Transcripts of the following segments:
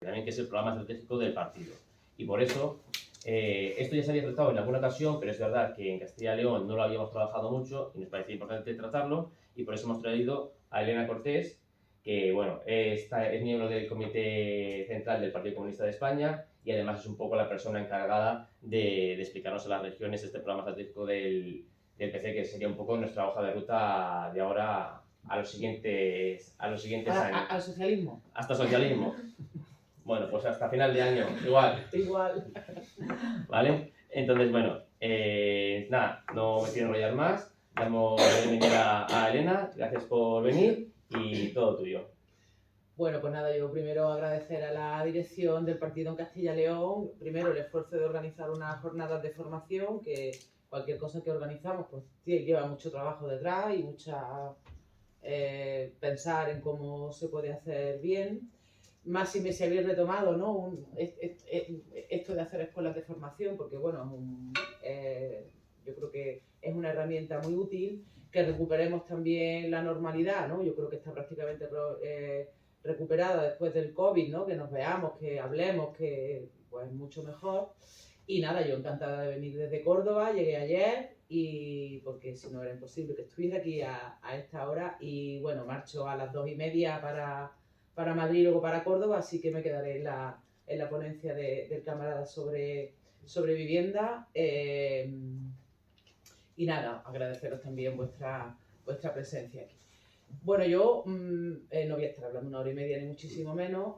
también que es el programa estratégico del partido. Y por eso, esto ya se había tratado en alguna ocasión, pero es verdad que en Castilla y León no lo habíamos trabajado mucho y nos parecía importante tratarlo, y por eso hemos traído a Elena Cortés, que bueno, es miembro del Comité Central del Partido Comunista de España y además es un poco la persona encargada de explicarnos a las regiones este programa estratégico del PC, que sería un poco nuestra hoja de ruta de ahora a los siguientes años. Al socialismo. Hasta socialismo. Bueno, pues hasta final de año, igual. Igual. ¿Vale? Entonces, bueno, nada, no me quiero enrollar más. Damos la bienvenida a Elena, gracias por venir y todo tuyo. Bueno, pues nada, yo primero agradecer a la dirección del partido en Castilla y León, primero el esfuerzo de organizar unas jornadas de formación, que cualquier cosa que organizamos pues lleva mucho trabajo detrás y mucha pensar en cómo se puede hacer bien. Más si me se había retomado, ¿no? Esto de hacer escuelas de formación, porque bueno, yo creo que es una herramienta muy útil, que recuperemos también la normalidad, ¿no? Yo creo que está prácticamente recuperada después del COVID, ¿no? Que nos veamos, que hablemos, que pues mucho mejor. Y nada, yo encantada de venir desde Córdoba, llegué ayer y porque si no era imposible que estuviera aquí a esta hora y bueno, marcho a las 2:30 para Madrid y luego para Córdoba, así que me quedaré en la ponencia del camarada sobre vivienda. Y nada, agradeceros también vuestra presencia aquí. Bueno, yo no voy a estar hablando 1 hora y media ni muchísimo menos.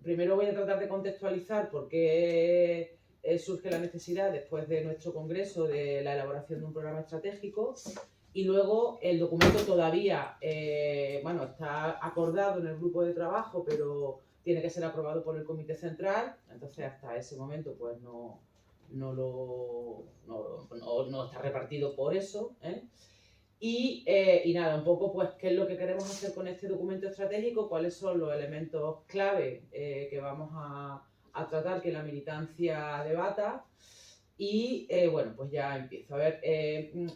Primero voy a tratar de contextualizar por qué surge la necesidad después de nuestro congreso de la elaboración de un programa estratégico. Y luego el documento todavía, está acordado en el grupo de trabajo, pero tiene que ser aprobado por el Comité Central. Entonces hasta ese momento pues no está repartido por eso, ¿eh? Y nada, un poco pues qué es lo que queremos hacer con este documento estratégico, cuáles son los elementos clave que vamos a tratar, que la militancia debata. Y bueno, pues ya empiezo. A ver,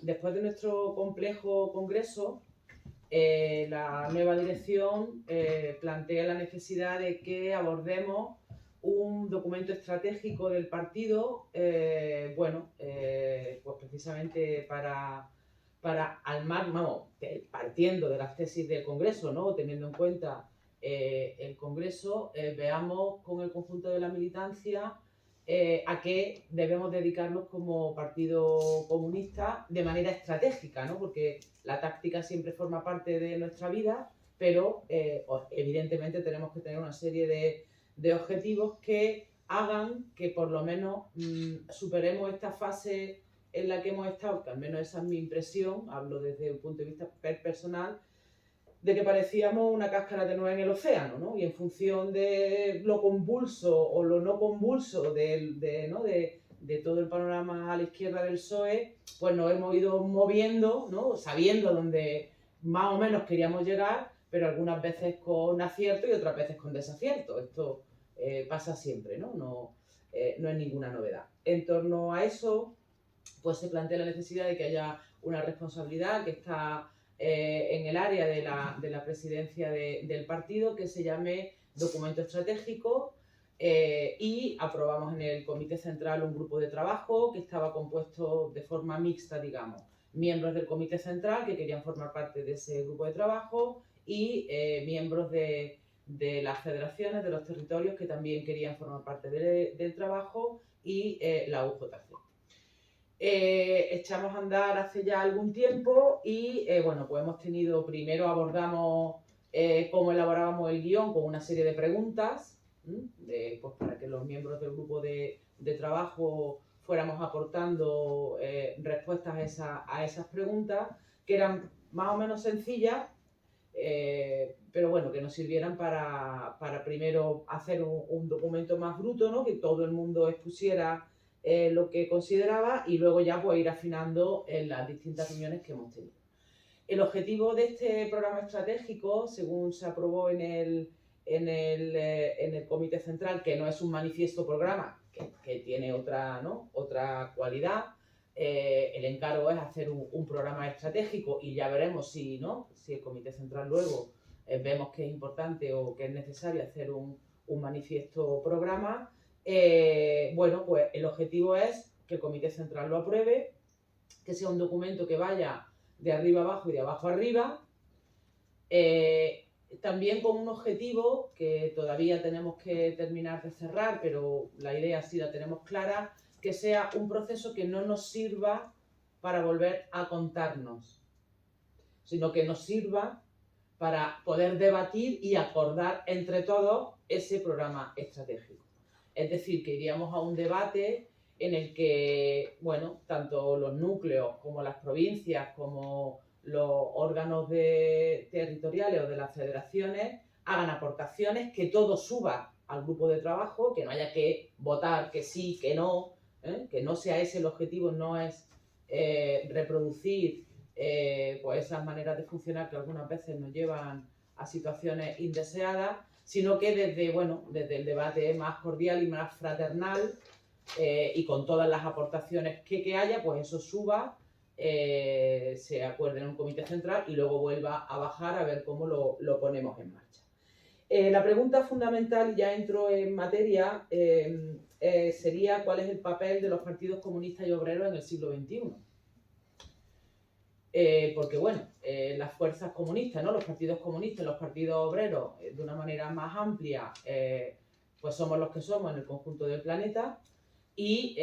después de nuestro complejo congreso, la nueva dirección plantea la necesidad de que abordemos un documento estratégico del partido, pues precisamente para partiendo de las tesis del Congreso, ¿no? Teniendo en cuenta el Congreso, veamos con el conjunto de la militancia a qué debemos dedicarnos como partido comunista de manera estratégica, ¿no? Porque la táctica siempre forma parte de nuestra vida, pero evidentemente tenemos que tener una serie de objetivos que hagan que por lo menos superemos esta fase en la que hemos estado, que al menos esa es mi impresión, hablo desde un punto de vista personal, de que parecíamos una cáscara de nuez en el océano, ¿no? Y en función de lo convulso o lo no convulso de todo el panorama a la izquierda del PSOE, pues nos hemos ido moviendo, ¿no? Sabiendo dónde más o menos queríamos llegar, pero algunas veces con acierto y otras veces con desacierto. Esto pasa siempre, ¿no? No es ninguna novedad. En torno a eso, pues se plantea la necesidad de que haya una responsabilidad que está en el área de la presidencia del partido, que se llame documento estratégico, y aprobamos en el Comité Central un grupo de trabajo que estaba compuesto de forma mixta, digamos, miembros del Comité Central que querían formar parte de ese grupo de trabajo y miembros de las federaciones, de los territorios que también querían formar parte del trabajo y la UJC. Echamos a andar hace ya algún tiempo y pues hemos tenido, primero abordamos cómo elaborábamos el guión con una serie de preguntas, pues para que los miembros del grupo de trabajo fuéramos aportando respuestas a esas preguntas, que eran más o menos sencillas, pero bueno, que nos sirvieran para primero hacer un documento más bruto, ¿no? Que todo el mundo expusiera lo que consideraba y luego ya pues ir afinando en las distintas reuniones que hemos tenido. El objetivo de este programa estratégico, según se aprobó en el Comité Central, que no es un manifiesto programa, que tiene otra cualidad, el encargo es hacer un programa estratégico y ya veremos si el Comité Central luego vemos que es importante o que es necesario hacer un manifiesto programa, bueno, pues el objetivo es que el Comité Central lo apruebe, que sea un documento que vaya de arriba abajo y de abajo arriba, también con un objetivo que todavía tenemos que terminar de cerrar, pero la idea sí la tenemos clara, que sea un proceso que no nos sirva para volver a contarnos, sino que nos sirva para poder debatir y acordar entre todos ese programa estratégico. Es decir, que iríamos a un debate en el que, bueno, tanto los núcleos como las provincias, como los órganos territoriales o de las federaciones hagan aportaciones, que todo suba al grupo de trabajo, que no haya que votar que sí, que no sea ese el objetivo, no es reproducir pues esas maneras de funcionar que algunas veces nos llevan a situaciones indeseadas, sino que desde el debate más cordial y más fraternal y con todas las aportaciones que haya, pues eso suba, se acuerde en un comité central y luego vuelva a bajar a ver cómo lo ponemos en marcha. La pregunta fundamental, ya entro en materia, sería ¿cuál es el papel de los partidos comunistas y obreros en el siglo XXI? Porque bueno, las fuerzas comunistas, ¿no? Los partidos comunistas, los partidos obreros, de una manera más amplia, pues somos los que somos en el conjunto del planeta y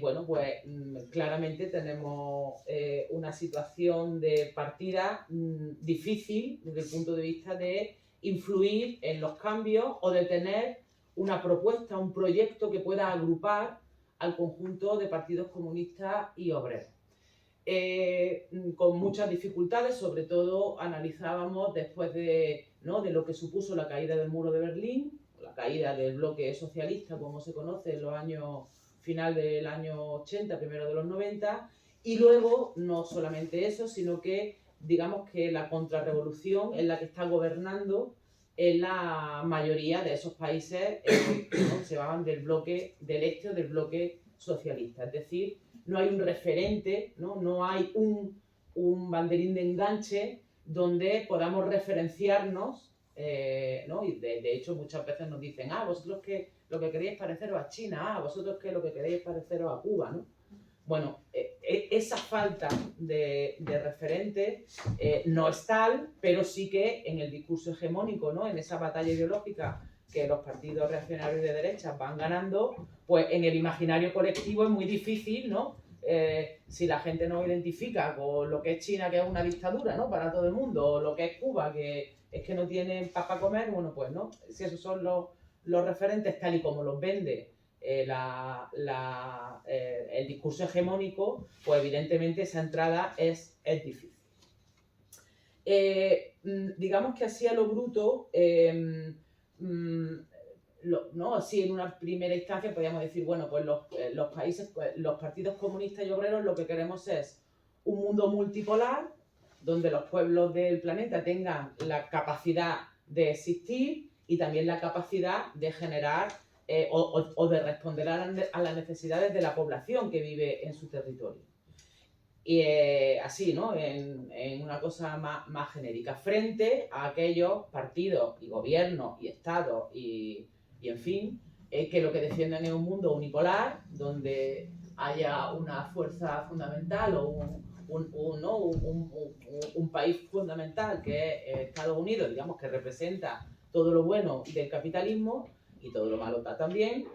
bueno, pues claramente tenemos una situación de partida difícil desde el punto de vista de influir en los cambios o de tener una propuesta, un proyecto que pueda agrupar al conjunto de partidos comunistas y obreros. Con muchas dificultades, sobre todo analizábamos después de lo que supuso la caída del muro de Berlín, la caída del bloque socialista, como se conoce, en los años final del año 80, primero de los 90, y luego no solamente eso, sino que digamos que la contrarrevolución es la que está gobernando en la mayoría de esos países que se llamaban del este o del bloque socialista, es decir, no hay un referente, no hay un banderín de enganche donde podamos referenciarnos, y de hecho muchas veces nos dicen, vosotros que lo que queréis pareceros a China, vosotros que lo que queréis pareceros a Cuba, ¿no? Bueno, esa falta de referente no es tal, pero sí que en el discurso hegemónico, ¿no? En esa batalla ideológica que los partidos reaccionarios de derecha van ganando, pues en el imaginario colectivo es muy difícil, ¿no? Si la gente no identifica con lo que es China, que es una dictadura, ¿no? Para todo el mundo, o lo que es Cuba, que es que no tienen para comer, bueno, pues no. Si esos son los referentes tal y como los vende el discurso hegemónico, pues evidentemente esa entrada es difícil. Digamos que así a lo bruto, así en una primera instancia podríamos decir, bueno, pues los países, pues, los partidos comunistas y obreros lo que queremos es un mundo multipolar donde los pueblos del planeta tengan la capacidad de existir y también la capacidad de generar o de responder a las necesidades de la población que vive en su territorio. Y así, ¿no? En una cosa más genérica, frente a aquellos partidos y gobiernos y estados y en fin, que lo que defienden es un mundo unipolar, donde haya una fuerza fundamental o un país fundamental que es Estados Unidos, digamos, que representa todo lo bueno del capitalismo y todo lo malo también,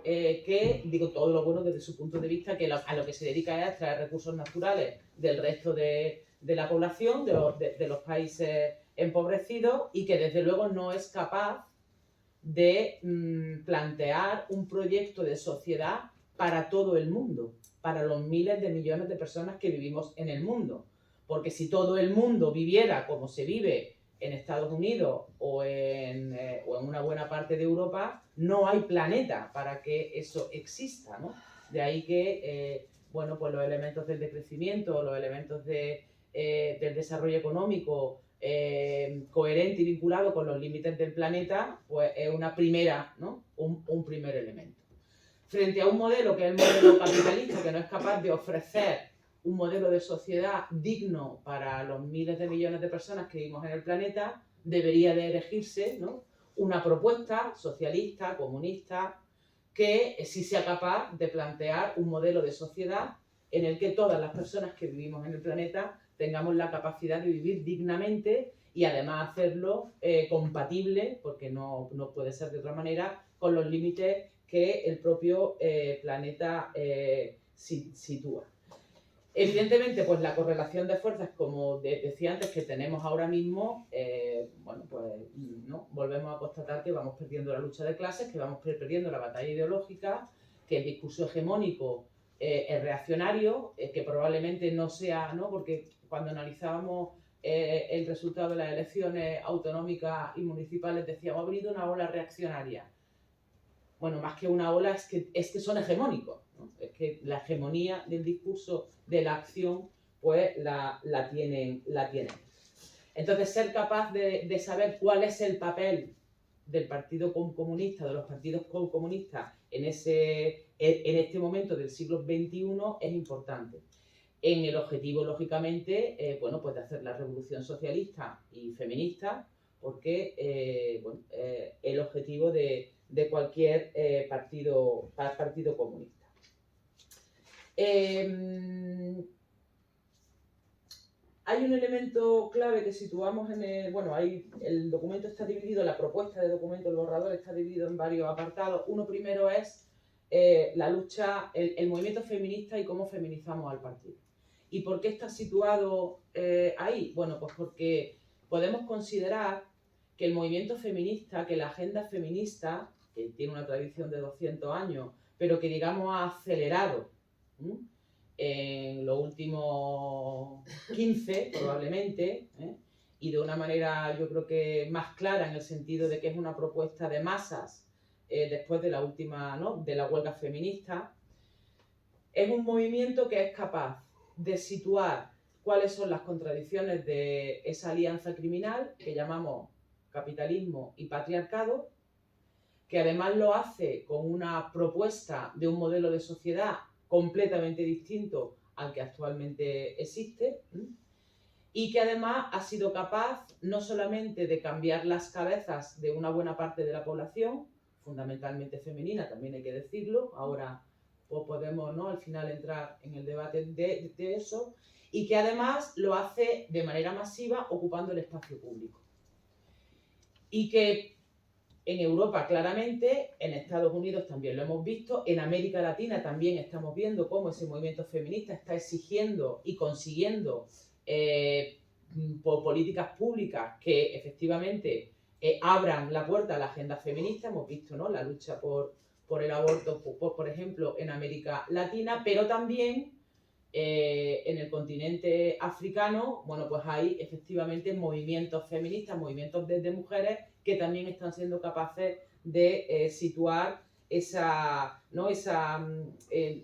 todo lo bueno desde su punto de vista, que a lo que se dedica es a extraer recursos naturales del resto de la población, de los países empobrecidos, y que desde luego no es capaz de plantear un proyecto de sociedad para todo el mundo, para los miles de millones de personas que vivimos en el mundo. Porque si todo el mundo viviera como se vive en Estados Unidos o en una buena parte de Europa, no hay planeta para que eso exista, ¿no? De ahí que, pues los elementos del decrecimiento, los elementos del desarrollo económico coherente y vinculado con los límites del planeta, pues es una primera, ¿no? un primer elemento. Frente a un modelo que es el modelo capitalista, que no es capaz de ofrecer un modelo de sociedad digno para los miles de millones de personas que vivimos en el planeta, debería de elegirse, ¿no?, una propuesta socialista, comunista, que sí sea capaz de plantear un modelo de sociedad en el que todas las personas que vivimos en el planeta tengamos la capacidad de vivir dignamente y además hacerlo compatible, porque no puede ser de otra manera, con los límites que el propio planeta sitúa. Evidentemente, pues la correlación de fuerzas, como decía antes, que tenemos ahora mismo, bueno, pues ¿no?, volvemos a constatar que vamos perdiendo la lucha de clases, que vamos perdiendo la batalla ideológica, que el discurso hegemónico es reaccionario, que probablemente no sea, ¿no?, porque cuando analizábamos el resultado de las elecciones autonómicas y municipales decíamos, ha venido una ola reaccionaria. Bueno, más que una ola es que son hegemónicos, ¿no? Es que la hegemonía del discurso, de la acción, pues la tienen. Entonces, ser capaz de saber cuál es el papel del Partido Comunista, de los partidos comunistas en este momento del siglo XXI es importante. En el objetivo, lógicamente, bueno, pues de hacer la revolución socialista y feminista, porque bueno, el objetivo de cualquier partido comunista. Hay un elemento clave que situamos en el... Bueno, el documento está dividido, la propuesta de documento, el borrador está dividido en varios apartados. Uno primero es la lucha, el movimiento feminista y cómo feminizamos al partido. ¿Y por qué está situado ahí? Bueno, pues porque podemos considerar que el movimiento feminista, que la agenda feminista, que tiene una tradición de 200 años, pero que digamos ha acelerado en los últimos 15 probablemente, y de una manera yo creo que más clara en el sentido de que es una propuesta de masas después de la última, ¿no?, de la huelga feminista, es un movimiento que es capaz de situar cuáles son las contradicciones de esa alianza criminal que llamamos capitalismo y patriarcado, que además lo hace con una propuesta de un modelo de sociedad completamente distinto al que actualmente existe, y que además ha sido capaz no solamente de cambiar las cabezas de una buena parte de la población, fundamentalmente femenina, también hay que decirlo, ahora pues podemos, ¿no?, al final entrar en el debate de eso, y que además lo hace de manera masiva ocupando el espacio público. Y que en Europa claramente, en Estados Unidos también lo hemos visto, en América Latina también estamos viendo cómo ese movimiento feminista está exigiendo y consiguiendo por políticas públicas que efectivamente abran la puerta a la agenda feminista. Hemos visto, ¿no?, la lucha por el aborto, por ejemplo, en América Latina, pero también en el continente africano, bueno, pues hay efectivamente movimientos feministas, movimientos de mujeres que también están siendo capaces de situar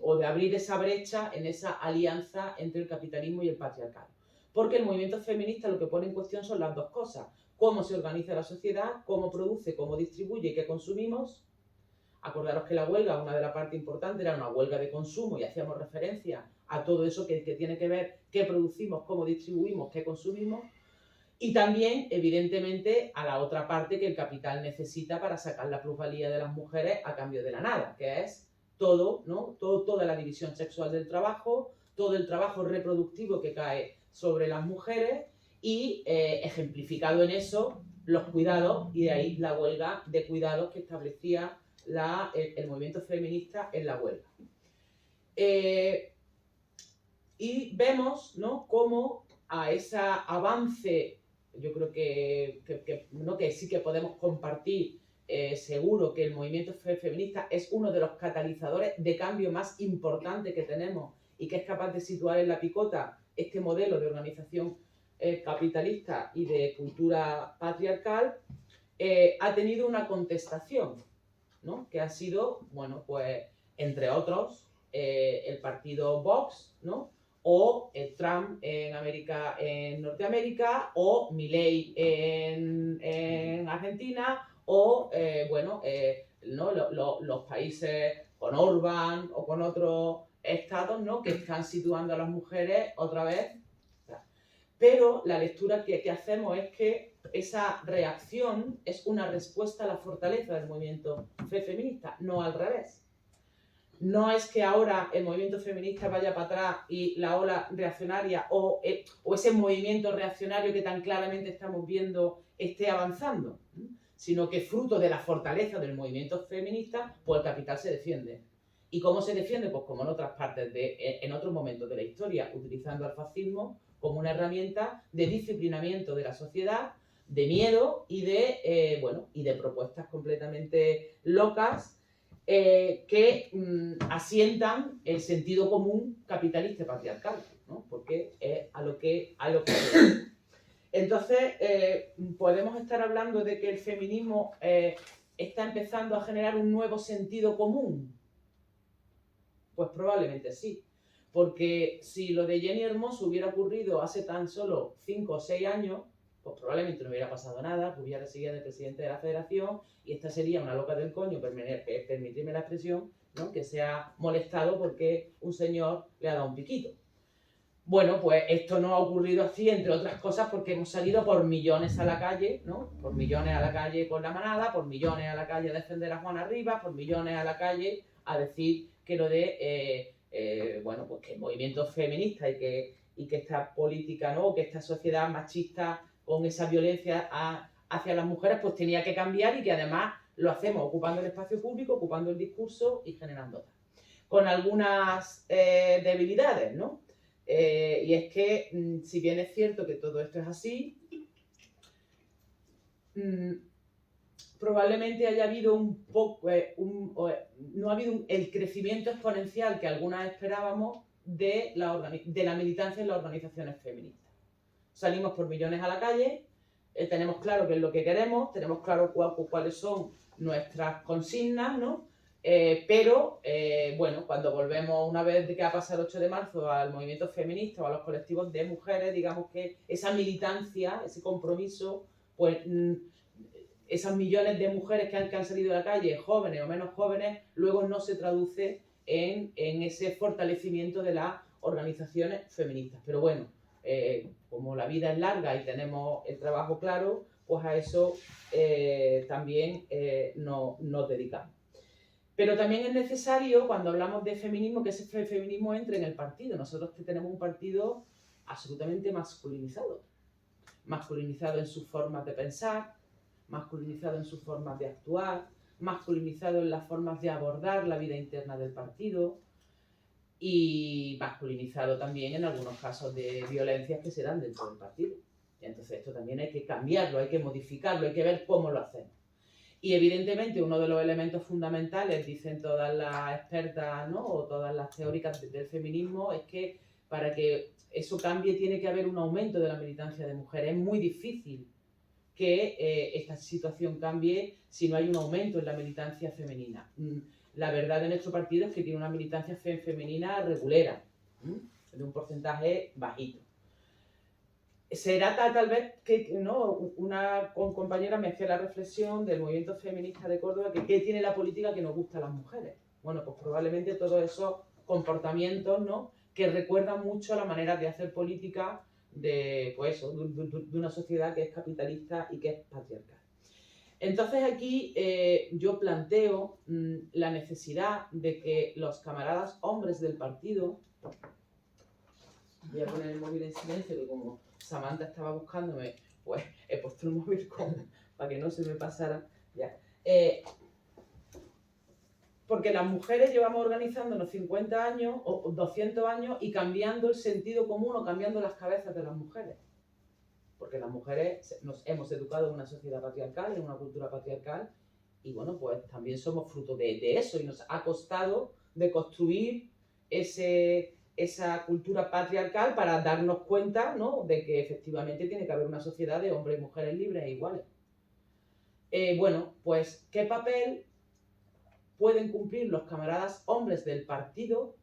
o de abrir esa brecha en esa alianza entre el capitalismo y el patriarcado. Porque el movimiento feminista lo que pone en cuestión son las dos cosas: cómo se organiza la sociedad, cómo produce, cómo distribuye y qué consumimos. Acordaros que la huelga, una de las partes importantes, era una huelga de consumo y hacíamos referencia a todo eso que tiene que ver qué producimos, cómo distribuimos, qué consumimos. Y también, evidentemente, a la otra parte que el capital necesita para sacar la plusvalía de las mujeres a cambio de la nada, que es todo, ¿no?, toda la división sexual del trabajo, todo el trabajo reproductivo que cae sobre las mujeres y, ejemplificado en eso, los cuidados, y de ahí la huelga de cuidados que establecía el movimiento feminista en la huelga. Y vemos, ¿no?, cómo a ese avance, yo creo que sí que podemos compartir, seguro que el movimiento feminista es uno de los catalizadores de cambio más importantes que tenemos y que es capaz de situar en la picota este modelo de organización capitalista y de cultura patriarcal. Ha tenido una contestación, ¿no?, que ha sido, bueno, pues, entre otros, el partido Vox, ¿no?, o Trump en Norteamérica, o Milei en Argentina, o bueno, ¿no?, los países con Orbán o con otros estados, ¿no?, que están situando a las mujeres otra vez. pero la lectura que hacemos es que esa reacción es una respuesta a la fortaleza del movimiento feminista, no al revés. No es que ahora el movimiento feminista vaya para atrás y la ola reaccionaria o ese movimiento reaccionario que tan claramente estamos viendo esté avanzando, sino que fruto de la fortaleza del movimiento feminista, pues el capital se defiende. ¿Y cómo se defiende? Pues como en otras partes, en otros momentos de la historia, utilizando al fascismo como una herramienta de disciplinamiento de la sociedad, de miedo y de propuestas completamente locas que asientan el sentido común capitalista y patriarcal, ¿no? Porque es a lo que entonces, ¿podemos estar hablando de que el feminismo está empezando a generar un nuevo sentido común? Pues probablemente sí, porque si lo de Jenny Hermoso hubiera ocurrido hace tan solo 5 o 6 años, pues probablemente no hubiera pasado nada, que hubiera seguido de presidente de la federación y esta sería una loca del coño, permitirme la expresión, ¿no? Que se ha molestado porque un señor le ha dado un piquito. Bueno, pues esto no ha ocurrido así, entre otras cosas, porque hemos salido por millones a la calle, ¿no? Por millones a la calle con la manada, por millones a la calle a defender a Juana Rivas, por millones a la calle a decir que lo de, pues que el movimiento feminista y que esta política, ¿no? Que esta sociedad machista con esa violencia hacia las mujeres, pues tenía que cambiar y que además lo hacemos ocupando el espacio público, ocupando el discurso y generando tal. Con algunas debilidades, ¿no? Y es que, si bien es cierto que todo esto es así, probablemente haya habido no ha habido el crecimiento exponencial que algunas esperábamos de la militancia en las organizaciones feministas. Salimos por millones a la calle, tenemos claro qué es lo que queremos, tenemos claro cuáles son nuestras consignas, ¿no? Pero cuando volvemos una vez de que ha pasado el 8 de marzo al movimiento feminista o a los colectivos de mujeres, digamos que esa militancia, ese compromiso, pues esas millones de mujeres que han salido a la calle, jóvenes o menos jóvenes, luego no se traduce en ese fortalecimiento de las organizaciones feministas. Pero bueno, como la vida es larga y tenemos el trabajo claro, pues a eso también nos dedicamos. Pero también es necesario, cuando hablamos de feminismo, que ese feminismo entre en el partido. Nosotros tenemos un partido absolutamente masculinizado. Masculinizado en sus formas de pensar, masculinizado en sus formas de actuar, masculinizado en las formas de abordar la vida interna del partido y masculinizado también en algunos casos de violencias que se dan dentro del partido. Y entonces esto también hay que cambiarlo, hay que modificarlo, hay que ver cómo lo hacemos. Y evidentemente uno de los elementos fundamentales, dicen todas las expertas, ¿no? O todas las teóricas del feminismo, es que para que eso cambie tiene que haber un aumento de la militancia de mujeres. Es muy difícil que esta situación cambie si no hay un aumento en la militancia femenina. La verdad de nuestro partido es que tiene una militancia femenina regulera, de un porcentaje bajito. Será tal vez que, ¿no? Una compañera me hacía la reflexión del movimiento feminista de Córdoba, que ¿qué tiene la política que nos gusta a las mujeres? Bueno, pues probablemente todos esos comportamientos, ¿no? Que recuerdan mucho a la manera de hacer política de una sociedad que es capitalista y que es patriarcal. Entonces aquí yo planteo la necesidad de que los camaradas hombres del partido, voy a poner el móvil en silencio, que como Samantha estaba buscándome, pues he puesto el móvil para que no se me pasara ya. Porque las mujeres llevamos organizándonos 50 años o 200 años y cambiando el sentido común o cambiando las cabezas de las mujeres. Porque las mujeres nos hemos educado en una sociedad patriarcal, en una cultura patriarcal, y bueno, pues también somos fruto de eso, y nos ha costado de construir esa cultura patriarcal para darnos cuenta, ¿no? De que efectivamente tiene que haber una sociedad de hombres y mujeres libres e iguales. Pues ¿qué papel pueden cumplir los camaradas hombres del partido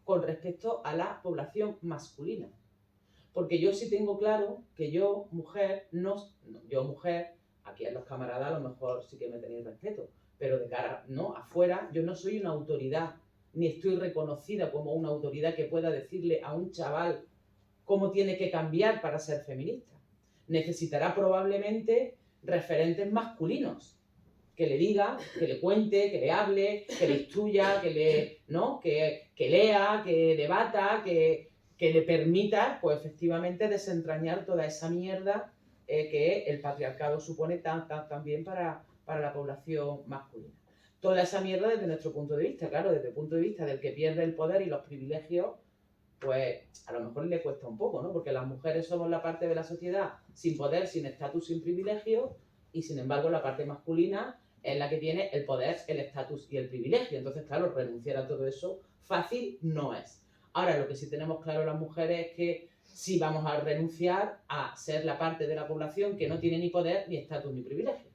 con respecto a la población masculina? Porque yo sí tengo claro que yo, mujer, aquí a los camaradas a lo mejor sí que me tenéis respeto, pero de cara, ¿no? Afuera, yo no soy una autoridad, ni estoy reconocida como una autoridad que pueda decirle a un chaval cómo tiene que cambiar para ser feminista. Necesitará probablemente referentes masculinos que le diga, que le cuente, que le hable, que le instruya, ¿no? que lea, que debata, que le permita, pues efectivamente, desentrañar toda esa mierda que el patriarcado supone también para la población masculina. Toda esa mierda desde nuestro punto de vista, claro, desde el punto de vista del que pierde el poder y los privilegios, pues a lo mejor le cuesta un poco, ¿no? Porque las mujeres somos la parte de la sociedad sin poder, sin estatus, sin privilegio, y sin embargo la parte masculina es la que tiene el poder, el estatus y el privilegio. Entonces, claro, renunciar a todo eso fácil no es. Ahora, lo que sí tenemos claro las mujeres es que sí vamos a renunciar a ser la parte de la población que no tiene ni poder, ni estatus, ni privilegio.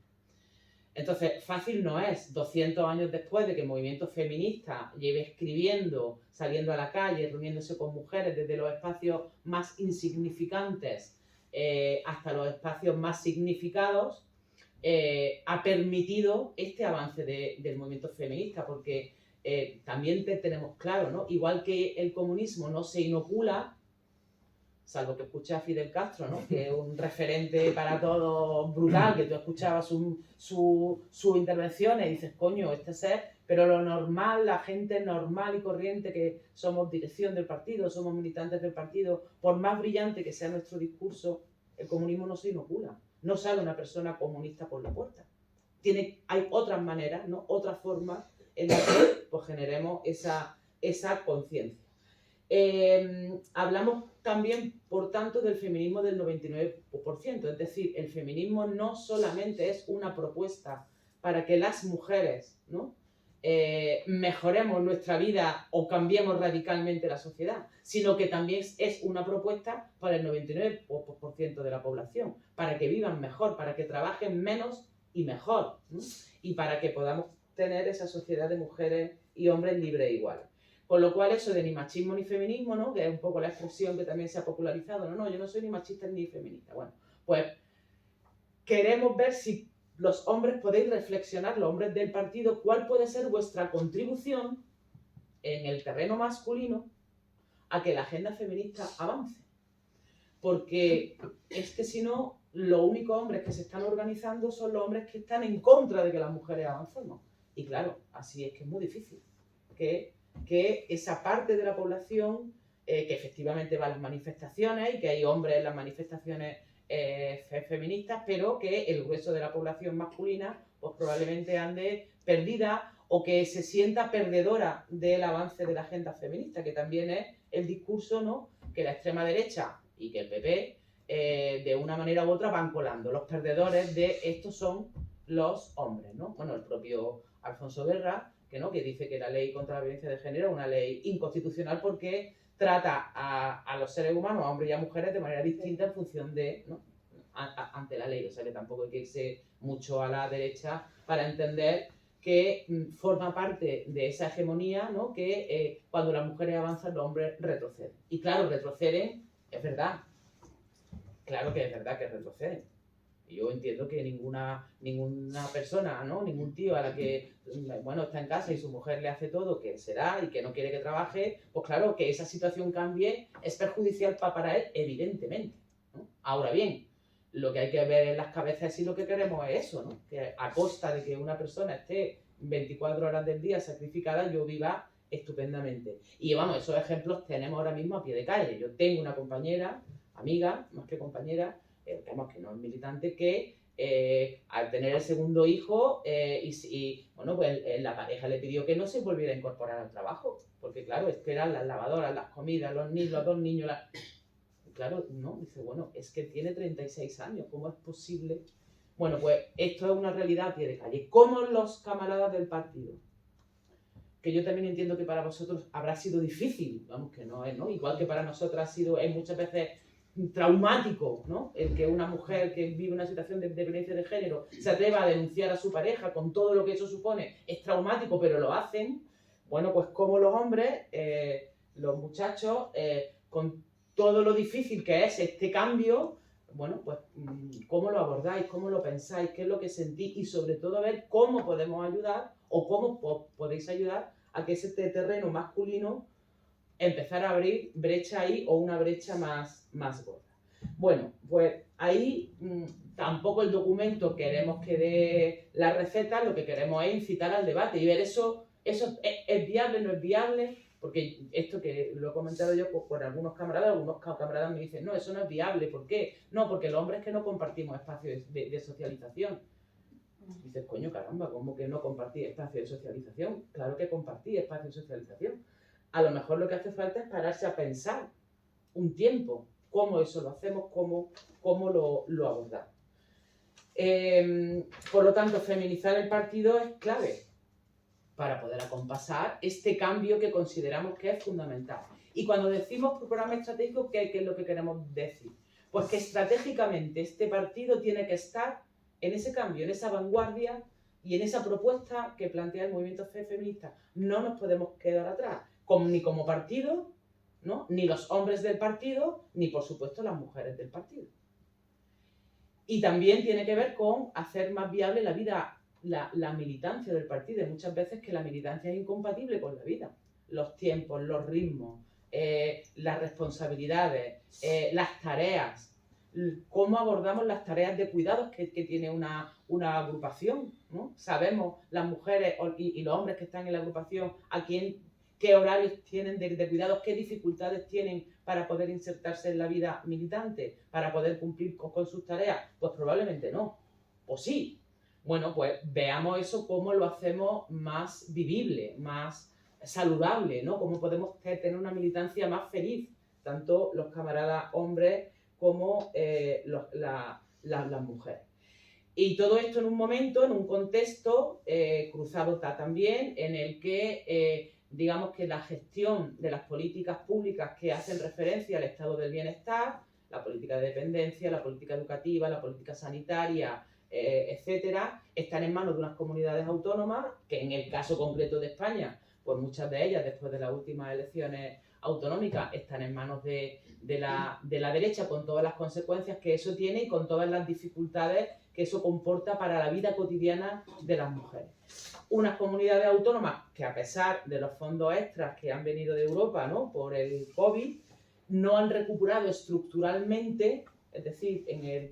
Entonces, fácil no es, 200 años después de que el movimiento feminista lleve escribiendo, saliendo a la calle, reuniéndose con mujeres desde los espacios más insignificantes hasta los espacios más significados, ha permitido este avance del movimiento feminista, porque también tenemos claro, ¿no? Igual que el comunismo no se inocula, salvo que escuché a Fidel Castro, ¿no? Que es un referente para todos brutal, que tú escuchabas su intervenciones y dices, coño, este ser, pero lo normal, la gente normal y corriente que somos dirección del partido, somos militantes del partido, por más brillante que sea nuestro discurso, el comunismo no se inocula, no sale una persona comunista por la puerta. Hay otras maneras, ¿no? Otras formas en las que pues, generemos esa conciencia. Hablamos también, por tanto, del feminismo del 99%, es decir, el feminismo no solamente es una propuesta para que las mujeres, ¿no? Mejoremos nuestra vida o cambiemos radicalmente la sociedad, sino que también es una propuesta para el 99% de la población, para que vivan mejor, para que trabajen menos y mejor, ¿no? Y para que podamos tener esa sociedad de mujeres y hombres libres e iguales. Con lo cual eso de ni machismo ni feminismo, ¿no? Que es un poco la expresión que también se ha popularizado, no, yo no soy ni machista ni feminista. Bueno, pues queremos ver si los hombres podéis reflexionar, los hombres del partido, cuál puede ser vuestra contribución en el terreno masculino a que la agenda feminista avance. Porque es que si no, los únicos hombres que se están organizando son los hombres que están en contra de que las mujeres avancemos. Y claro, así es que es muy difícil que esa parte de la población que efectivamente va a las manifestaciones y que hay hombres en las manifestaciones feministas, pero que el grueso de la población masculina pues probablemente ande perdida o que se sienta perdedora del avance de la agenda feminista, que también es el discurso, ¿no? Que la extrema derecha y que el PP de una manera u otra van colando. Los perdedores de esto son los hombres, ¿no? Bueno, el propio Alfonso Guerra, que dice que la ley contra la violencia de género es una ley inconstitucional porque trata a los seres humanos, a hombres y a mujeres, de manera distinta en función de, ¿no? Ante la ley. O sea que tampoco hay que irse mucho a la derecha para entender que forma parte de esa hegemonía, ¿no? Que cuando las mujeres avanzan, los hombres retroceden. Y claro, retroceden, es verdad. Claro que es verdad que retroceden. Yo entiendo que ninguna persona, ¿no? Ningún tío a la que, bueno, está en casa y su mujer le hace todo, que será y que no quiere que trabaje, pues claro, que esa situación cambie es perjudicial para él, evidentemente, ¿no? Ahora bien, lo que hay que ver en las cabezas es si lo que queremos es eso, ¿no? Que a costa de que una persona esté 24 horas del día sacrificada, yo viva estupendamente. Y vamos, esos ejemplos tenemos ahora mismo a pie de calle. Yo tengo una compañera, amiga, más que compañera, vemos que no es militante, que al tener el segundo hijo bueno, pues la pareja le pidió que no se volviera a incorporar al trabajo, porque claro, es que eran las lavadoras, las comidas, los dos niños, claro, no, dice, bueno, es que tiene 36 años, ¿cómo es posible? Bueno, pues esto es una realidad a pie de calle. ¿Cómo los camaradas del partido? Que yo también entiendo que para vosotros habrá sido difícil, vamos, que no es, ¿no? Igual que para nosotros ha sido, es muchas veces traumático, ¿no? El que una mujer que vive una situación de violencia de género se atreva a denunciar a su pareja con todo lo que eso supone, es traumático, pero lo hacen. Bueno, pues como los hombres, los muchachos, con todo lo difícil que es este cambio, bueno, pues cómo lo abordáis, cómo lo pensáis, qué es lo que sentís y sobre todo a ver cómo podemos ayudar o cómo podéis ayudar a que ese terreno masculino empezar a abrir brecha ahí o una brecha más gorda. Bueno, pues ahí tampoco el documento queremos que dé la receta, lo que queremos es incitar al debate y ver eso es viable, no es viable, porque esto que lo he comentado yo con algunos camaradas me dicen, no, eso no es viable, ¿por qué? No, porque los hombres que no compartimos espacios de socialización. Dices, coño, caramba, ¿cómo que no compartí espacio de socialización? Claro que compartí espacio de socialización. A lo mejor lo que hace falta es pararse a pensar un tiempo cómo eso lo hacemos, cómo lo abordamos. Por lo tanto, feminizar el partido es clave para poder acompasar este cambio que consideramos que es fundamental. Y cuando decimos programa estratégico, ¿qué es lo que queremos decir? Pues que estratégicamente este partido tiene que estar en ese cambio, en esa vanguardia y en esa propuesta que plantea el movimiento feminista. No nos podemos quedar atrás, ni como partido, ¿no? Ni los hombres del partido, ni por supuesto las mujeres del partido. Y también tiene que ver con hacer más viable la vida, la militancia del partido. Y muchas veces que la militancia es incompatible con la vida. Los tiempos, los ritmos, las responsabilidades, las tareas. Cómo abordamos las tareas de cuidados que tiene una agrupación, ¿no? Sabemos las mujeres y los hombres que están en la agrupación qué horarios tienen de cuidados, qué dificultades tienen para poder insertarse en la vida militante, para poder cumplir con sus tareas. Pues probablemente no, o sí. Bueno, pues veamos eso, cómo lo hacemos más vivible, más saludable, ¿no? Cómo podemos tener una militancia más feliz, tanto los camaradas hombres como las mujeres. Y todo esto en un momento, en un contexto cruzado también, en el que digamos que la gestión de las políticas públicas que hacen referencia al estado del bienestar, la política de dependencia, la política educativa, la política sanitaria, etcétera, están en manos de unas comunidades autónomas que en el caso concreto de España, pues muchas de ellas después de las últimas elecciones autonómicas están en manos de la derecha, con todas las consecuencias que eso tiene y con todas las dificultades que eso comporta para la vida cotidiana de las mujeres. Unas comunidades autónomas que, a pesar de los fondos extras que han venido de Europa, ¿no?, por el COVID, no han recuperado estructuralmente, es decir, en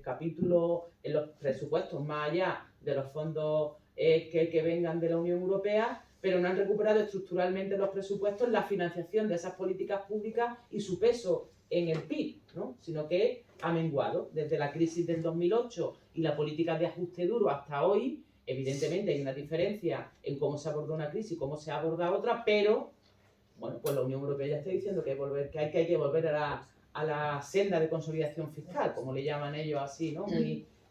los presupuestos más allá de los fondos que vengan de la Unión Europea, pero no han recuperado estructuralmente los presupuestos la financiación de esas políticas públicas y su peso en el PIB, ¿no?, sino que ha menguado desde la crisis del 2008 y la política de ajuste duro hasta hoy. Evidentemente hay una diferencia en cómo se aborda una crisis y cómo se aborda otra, pero bueno, pues la Unión Europea ya está diciendo que hay que volver a la senda de consolidación fiscal, como le llaman ellos así, ¿no?,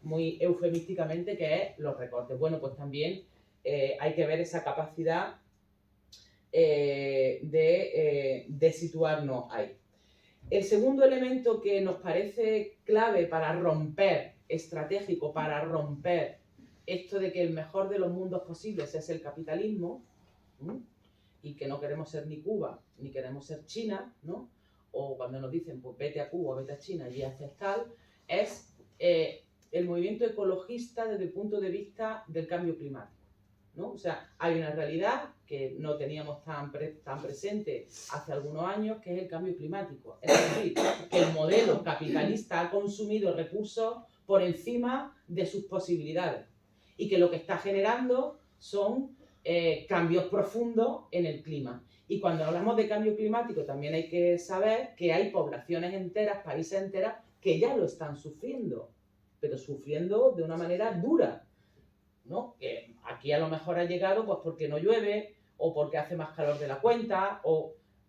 muy eufemísticamente, que es los recortes. Bueno, pues también hay que ver esa capacidad de situarnos ahí. El segundo elemento que nos parece clave para romper, estratégico, para romper esto de que el mejor de los mundos posibles es el capitalismo, ¿sí?, y que no queremos ser ni Cuba, ni queremos ser China, ¿no?, o cuando nos dicen, pues vete a Cuba, vete a China y haces tal, es el movimiento ecologista desde el punto de vista del cambio climático, ¿no? O sea, hay una realidad que no teníamos tan presente hace algunos años, que es el cambio climático. Es decir, que el modelo capitalista ha consumido recursos por encima de sus posibilidades y que lo que está generando son cambios profundos en el clima. Y cuando hablamos de cambio climático también hay que saber que hay poblaciones enteras, países enteros, que ya lo están sufriendo, pero sufriendo de una manera dura, ¿no? Que aquí a lo mejor ha llegado pues porque no llueve o porque hace más calor de la cuenta,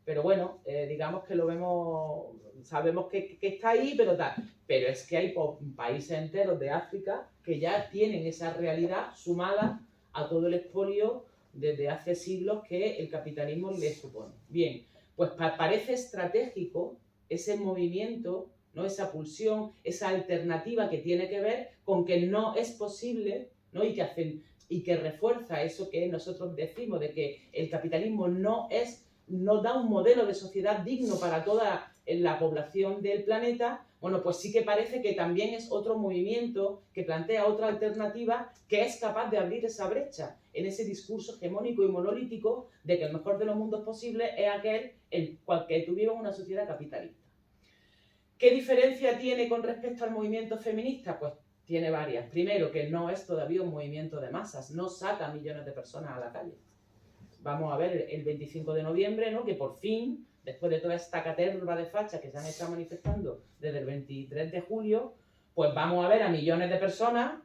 pero bueno, digamos que lo vemos, sabemos que está ahí, pero tal. Pero es que hay países enteros de África que ya tienen esa realidad sumada a todo el expolio desde hace siglos que el capitalismo les supone. Bien, pues parece estratégico ese movimiento, ¿no?, esa pulsión, esa alternativa que tiene que ver con que no es posible, ¿no?, y que refuerza eso que nosotros decimos de que el capitalismo no da un modelo de sociedad digno para toda la población del planeta. Bueno, pues sí que parece que también es otro movimiento que plantea otra alternativa que es capaz de abrir esa brecha en ese discurso hegemónico y monolítico de que el mejor de los mundos posibles es aquel en cual que tú vives en una sociedad capitalista. ¿Qué diferencia tiene con respecto al movimiento feminista? Pues tiene varias. Primero, que no es todavía un movimiento de masas, no saca millones de personas a la calle. Vamos a ver el 25 de noviembre, ¿no? Que por fin, después de toda esta caterva de fachas que se han estado manifestando desde el 23 de julio, pues vamos a ver a millones de personas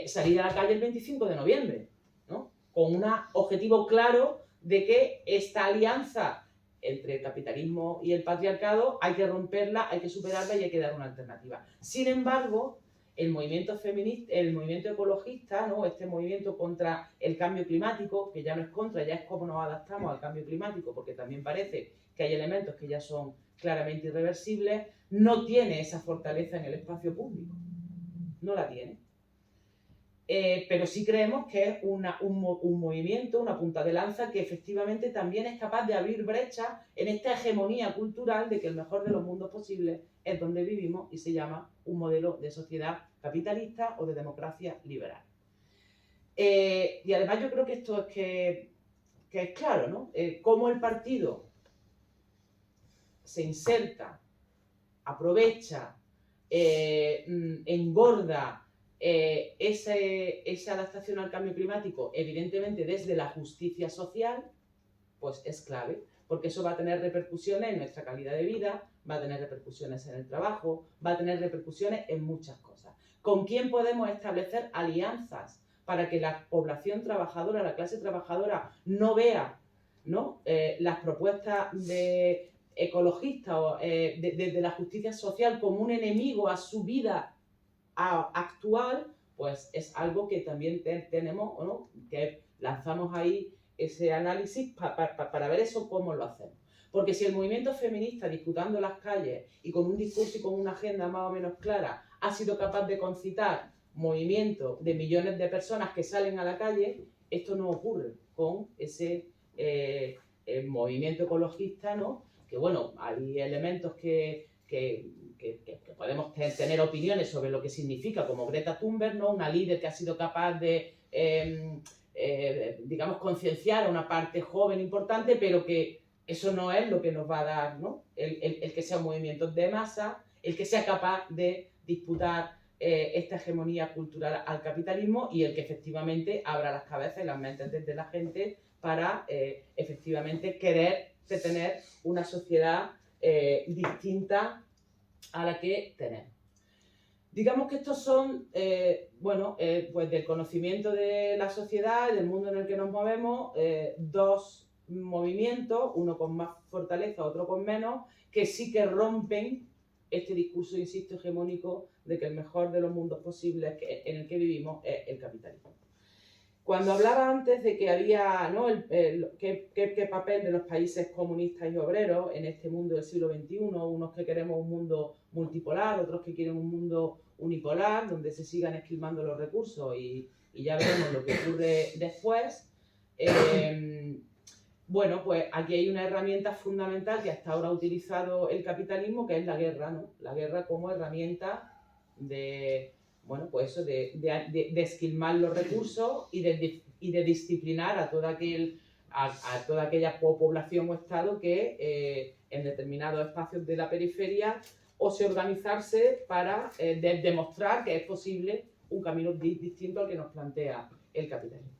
salir a la calle el 25 de noviembre, ¿no? Con un objetivo claro de que esta alianza entre el capitalismo y el patriarcado hay que romperla, hay que superarla y hay que dar una alternativa. Sin embargo, el movimiento feminista, el movimiento ecologista, ¿no? Este movimiento contra el cambio climático, que ya no es contra, ya es cómo nos adaptamos al cambio climático, porque también parece que hay elementos que ya son claramente irreversibles, no tiene esa fortaleza en el espacio público. No la tiene. Pero sí creemos que es un movimiento, una punta de lanza que efectivamente también es capaz de abrir brechas en esta hegemonía cultural de que el mejor de los mundos posibles es donde vivimos y se llama un modelo de sociedad capitalista o de democracia liberal. Y además yo creo que esto es que es claro, ¿no? Cómo el partido se inserta, aprovecha, engorda esa adaptación al cambio climático, evidentemente desde la justicia social, pues es clave, porque eso va a tener repercusiones en nuestra calidad de vida, va a tener repercusiones en el trabajo, va a tener repercusiones en muchas cosas. ¿Con quién podemos establecer alianzas para que la población trabajadora, la clase trabajadora, no vea, ¿no? Las propuestas de ecologistas o de la justicia social como un enemigo a su vida actual? Pues es algo que también tenemos, ¿no? Que lanzamos ahí ese análisis para ver eso cómo lo hacemos. Porque si el movimiento feminista, disputando las calles y con un discurso y con una agenda más o menos clara, ha sido capaz de concitar movimientos de millones de personas que salen a la calle, esto no ocurre con ese movimiento ecologista, ¿no? Que bueno, hay elementos que podemos tener opiniones sobre lo que significa, como Greta Thunberg, ¿no? Una líder que ha sido capaz de, digamos, concienciar a una parte joven importante, pero que eso no es lo que nos va a dar, ¿no? El que sea un movimiento de masa, el que sea capaz de disputar esta hegemonía cultural al capitalismo y el que efectivamente abra las cabezas y las mentes de la gente para efectivamente querer tener una sociedad distinta a la que tenemos. Digamos que estos son, pues del conocimiento de la sociedad, del mundo en el que nos movemos, dos movimientos, uno con más fortaleza, otro con menos, que sí que rompen este discurso, insisto, hegemónico de que el mejor de los mundos posibles en el que vivimos es el capitalismo. Cuando hablaba antes de que había, ¿no? qué papel de los países comunistas y obreros en este mundo del siglo XXI, unos que queremos un mundo multipolar, otros que quieren un mundo unipolar, donde se sigan esquilmando los recursos y ya veremos lo que ocurre después. Bueno, pues aquí hay una herramienta fundamental que hasta ahora ha utilizado el capitalismo, que es la guerra, ¿no? La guerra como herramienta de... bueno, pues eso, de esquilmar los recursos y de disciplinar a toda aquella población o estado que en determinados espacios de la periferia ose organizarse para demostrar que es posible un camino distinto al que nos plantea el capitalismo.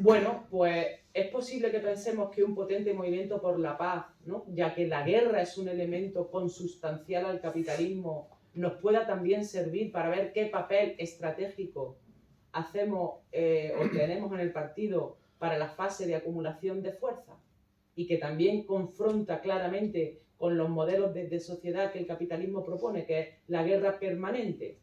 Bueno, pues es posible que pensemos que un potente movimiento por la paz, ¿no? Ya que la guerra es un elemento consustancial al capitalismo, nos pueda también servir para ver qué papel estratégico hacemos o tenemos en el partido para la fase de acumulación de fuerza y que también confronta claramente con los modelos de sociedad que el capitalismo propone, que es la guerra permanente.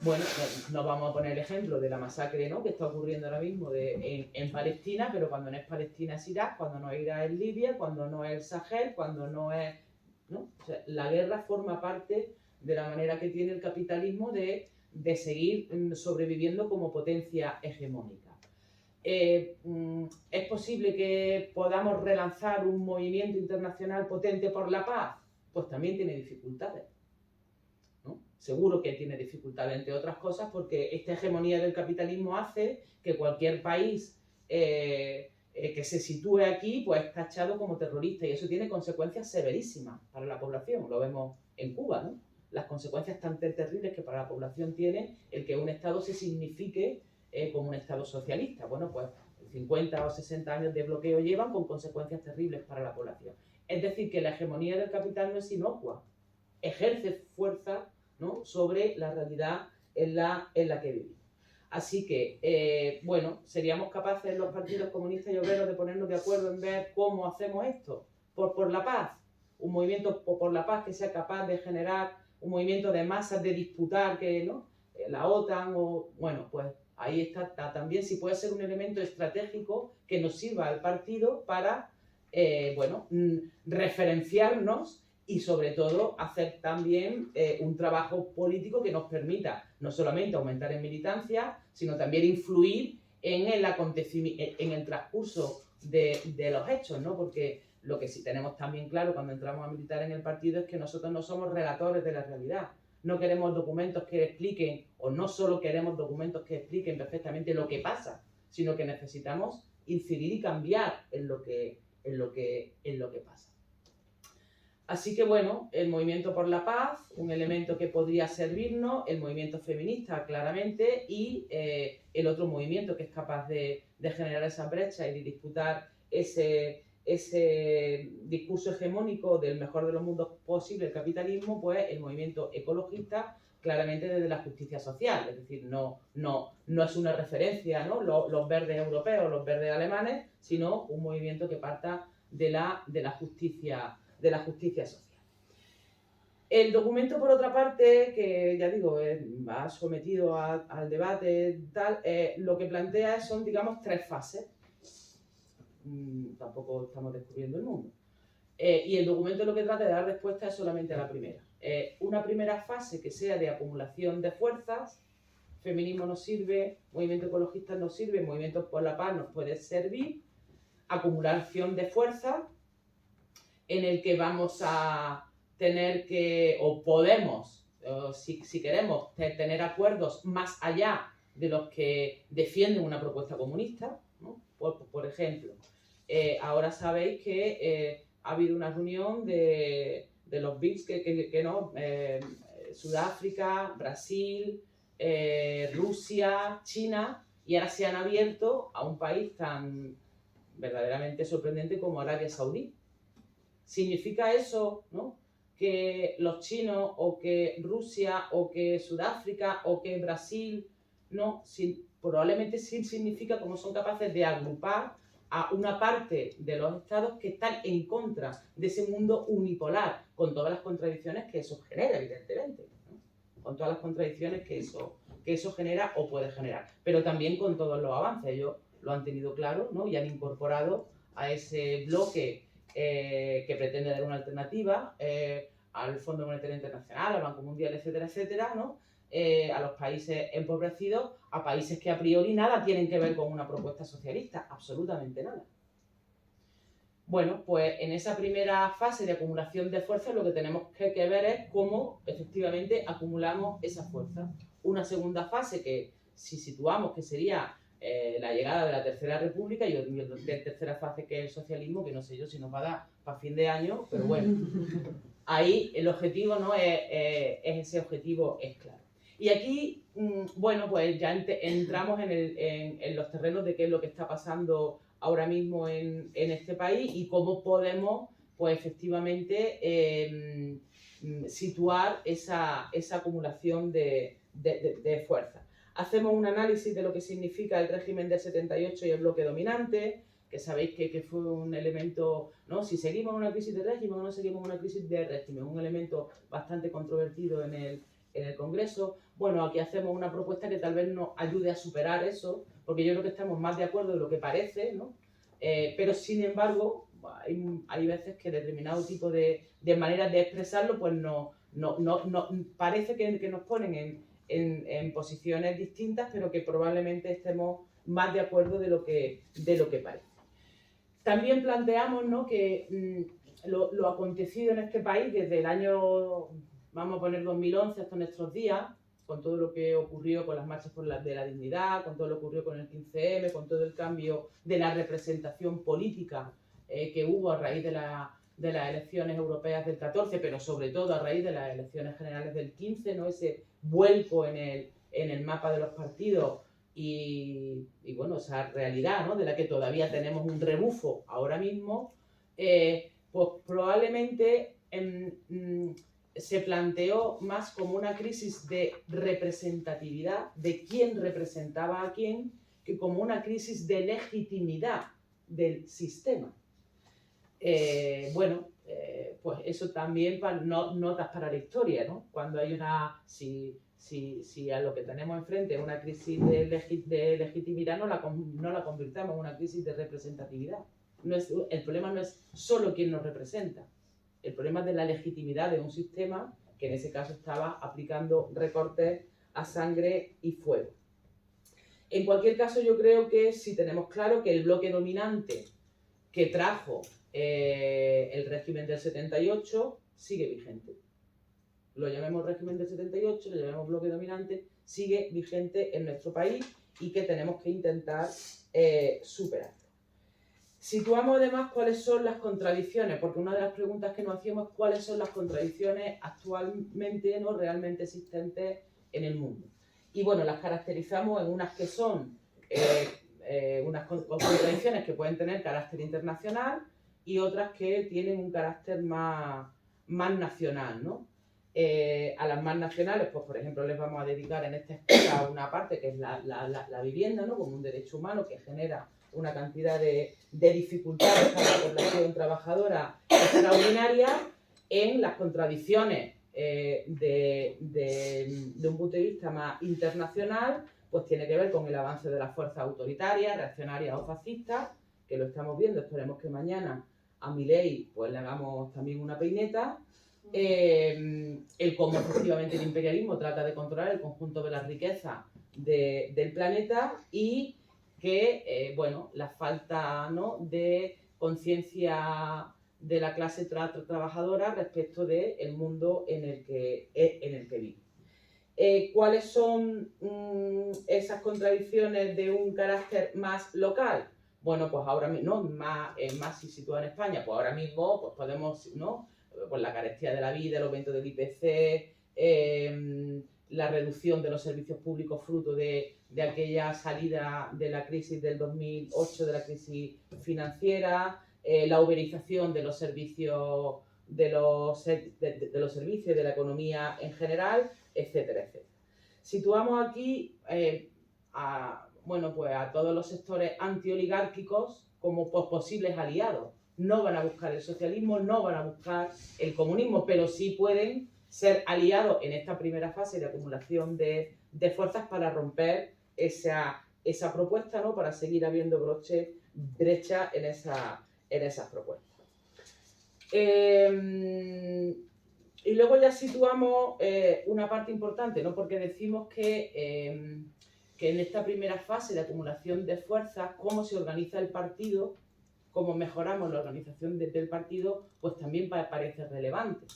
Bueno, nos vamos a poner el ejemplo de la masacre, ¿no? Que está ocurriendo ahora mismo en Palestina, pero cuando no es Palestina es Irak, cuando no es Irak es Libia, cuando no es el Sahel, cuando no es... ¿no? O sea, la guerra forma parte de la manera que tiene el capitalismo de seguir sobreviviendo como potencia hegemónica. ¿Es posible que podamos relanzar un movimiento internacional potente por la paz? Pues también tiene dificultades. seguro que tiene dificultades, entre otras cosas, porque esta hegemonía del capitalismo hace que cualquier país que se sitúe aquí, pues es tachado como terrorista, y eso tiene consecuencias severísimas para la población. Lo vemos en Cuba, ¿no? Las consecuencias tan terribles que para la población tiene el que un Estado se signifique como un Estado socialista. Bueno, pues 50 o 60 años de bloqueo llevan con consecuencias terribles para la población. Es decir, que la hegemonía del capital no es inocua, ejerce fuerza, ¿no?, sobre la realidad en la que vivimos. Así que, bueno, seríamos capaces los partidos comunistas y obreros de ponernos de acuerdo en ver cómo hacemos esto, por la paz, un movimiento por la paz que sea capaz de generar un movimiento de masas, de disputar que, ¿no?, la OTAN, o bueno, pues ahí está también si puede ser un elemento estratégico que nos sirva al partido para, bueno, referenciarnos y sobre todo hacer también un trabajo político que nos permita no solamente aumentar en militancia, sino también influir en el transcurso de los hechos, ¿no? Porque lo que sí tenemos también claro cuando entramos a militar en el partido es que nosotros no somos relatores de la realidad. No queremos documentos que expliquen, o no solo queremos documentos que expliquen perfectamente lo que pasa, sino que necesitamos incidir y cambiar en lo que pasa. Así que bueno, el movimiento por la paz, un elemento que podría servirnos, el movimiento feminista claramente, y el otro movimiento que es capaz de generar esa brecha y de disputar ese discurso hegemónico del mejor de los mundos posible, el capitalismo, pues el movimiento ecologista, claramente desde la justicia social, es decir, no es una referencia, ¿no?, los verdes europeos, los verdes alemanes, sino un movimiento que parta de la justicia social. El documento, por otra parte, que ya digo, va sometido al debate, tal, lo que plantea son, digamos, 3 fases. Tampoco estamos descubriendo el mundo. Y el documento lo que trata de dar respuesta es solamente a la primera. Una primera fase que sea de acumulación de fuerzas. Feminismo nos sirve, movimiento ecologista nos sirve, movimiento por la paz nos puede servir. Acumulación de fuerzas, en el que vamos a tener que, o podemos, si queremos, tener acuerdos más allá de los que defienden una propuesta comunista, ¿no? Por ejemplo, ahora sabéis que ha habido una reunión de los BRICS Sudáfrica, Brasil, Rusia, China, y ahora se han abierto a un país tan verdaderamente sorprendente como Arabia Saudí. ¿Significa eso, ¿no?, que los chinos, o que Rusia, o que Sudáfrica, o que Brasil, no? Probablemente sí significa cómo son capaces de agrupar a una parte de los estados que están en contra de ese mundo unipolar, con todas las contradicciones que eso genera, evidentemente, ¿no?, con todas las contradicciones que eso genera o puede generar, pero también con todos los avances. Ellos lo han tenido claro, ¿no?, y han incorporado a ese bloque que pretende dar una alternativa al Fondo Monetario Internacional, al Banco Mundial, etcétera, etcétera, ¿no?, a los países empobrecidos, a países que a priori nada tienen que ver con una propuesta socialista, absolutamente nada. Bueno, pues en esa primera fase de acumulación de fuerzas lo que tenemos que ver es cómo efectivamente acumulamos esa fuerza. Una segunda fase que, si situamos, que sería la llegada de la Tercera República, y la tercera fase, que es el socialismo, que no sé yo si nos va a dar para fin de año, pero bueno, ahí el objetivo, ¿no?, ese objetivo es claro. Y aquí, bueno, pues ya entramos en los terrenos de qué es lo que está pasando ahora mismo en este país y cómo podemos, pues efectivamente, situar esa acumulación de fuerza. Hacemos un análisis de lo que significa el régimen del 78 y el bloque dominante, que sabéis que fue un elemento, ¿no?, si seguimos en una crisis de régimen o no seguimos en una crisis de régimen, un elemento bastante controvertido en el Congreso. Bueno, aquí hacemos una propuesta que tal vez nos ayude a superar eso, porque yo creo que estamos más de acuerdo de lo que parece, ¿no? Pero sin embargo, hay veces que determinado tipo de maneras de expresarlo, pues no parece que nos ponen en posiciones distintas, pero que probablemente estemos más de acuerdo de lo que parece. También planteamos, ¿no?, que lo acontecido en este país desde el año vamos a poner 2011 hasta nuestros días, con todo lo que ocurrió con las marchas de la dignidad, con todo lo que ocurrió con el 15M, con todo el cambio de la representación política que hubo a raíz de las elecciones europeas del 14, pero sobre todo a raíz de las elecciones generales del 15, ¿no? Ese vuelco en el mapa de los partidos y bueno, esa realidad, ¿no? De la que todavía tenemos un rebufo ahora mismo, pues probablemente se planteó más como una crisis de representatividad, de quién representaba a quién, que como una crisis de legitimidad del sistema. Pues eso también notas para la historia, ¿no? Cuando hay si a lo que tenemos enfrente es una crisis de legitimidad, no la convirtamos en una crisis de representatividad. El problema no es solo quién nos representa, el problema es de la legitimidad de un sistema que en ese caso estaba aplicando recortes a sangre y fuego. En cualquier caso, yo creo que sí tenemos claro que el bloque dominante que trajo el régimen del 78 sigue vigente. Lo llamemos régimen del 78, lo llamemos bloque dominante, sigue vigente en nuestro país y que tenemos que intentar superar. Situamos además cuáles son las contradicciones, porque una de las preguntas que nos hacíamos es cuáles son las contradicciones actualmente no realmente existentes en el mundo. Y bueno, las caracterizamos en unas que son unas contradicciones que pueden tener carácter internacional y otras que tienen un carácter más nacional, ¿no? A las más nacionales, pues por ejemplo, les vamos a dedicar en esta escuela una parte que es la vivienda, ¿no? Como un derecho humano que genera una cantidad de dificultades para la población trabajadora extraordinaria. En las contradicciones de un punto de vista más internacional, pues tiene que ver con el avance de las fuerzas autoritarias, reaccionarias o fascistas, que lo estamos viendo. Esperemos que mañana a Milei pues le hagamos también una peineta. El cómo efectivamente el imperialismo trata de controlar el conjunto de las riquezas del planeta y que, la falta, ¿no?, de conciencia de la clase trabajadora respecto del mundo en el que vive. ¿Cuáles son esas contradicciones de un carácter más local? Bueno, pues ahora mismo, más si sitúa en España, pues ahora mismo pues podemos, ¿no?, pues la carestía de la vida, el aumento del IPC, la reducción de los servicios públicos fruto de aquella salida de la crisis del 2008, de la crisis financiera, la uberización de los servicios de los servicios de la economía en general, etcétera, etcétera. Situamos aquí a todos los sectores antioligárquicos como posibles aliados. No van a buscar el socialismo, no van a buscar el comunismo, pero sí pueden ser aliados en esta primera fase de acumulación de fuerzas para romper esa propuesta, ¿no?, para seguir habiendo brecha en esas propuestas. Y luego ya situamos una parte importante, ¿no?, porque decimos que en esta primera fase de acumulación de fuerzas, cómo se organiza el partido, cómo mejoramos la organización del partido, pues también parece relevante.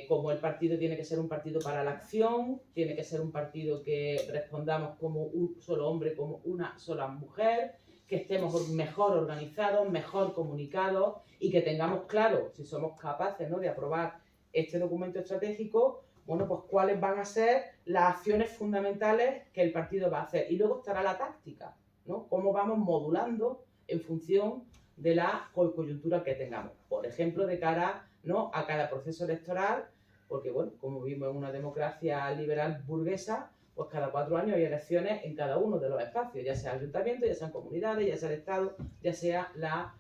Como el partido tiene que ser un partido para la acción, tiene que ser un partido que respondamos como un solo hombre, como una sola mujer, que estemos mejor organizados, mejor comunicados y que tengamos claro, si somos capaces, ¿no?, de aprobar este documento estratégico, bueno, pues cuáles van a ser las acciones fundamentales que el partido va a hacer. Y luego estará la táctica, ¿no?, cómo vamos modulando en función de la coyuntura que tengamos. Por ejemplo, de cara, ¿no?, a cada proceso electoral, porque, bueno, como vimos en una democracia liberal burguesa, pues cada 4 años hay elecciones en cada uno de los espacios, ya sea ayuntamientos, ya sean comunidades, ya sea el Estado, ya sea la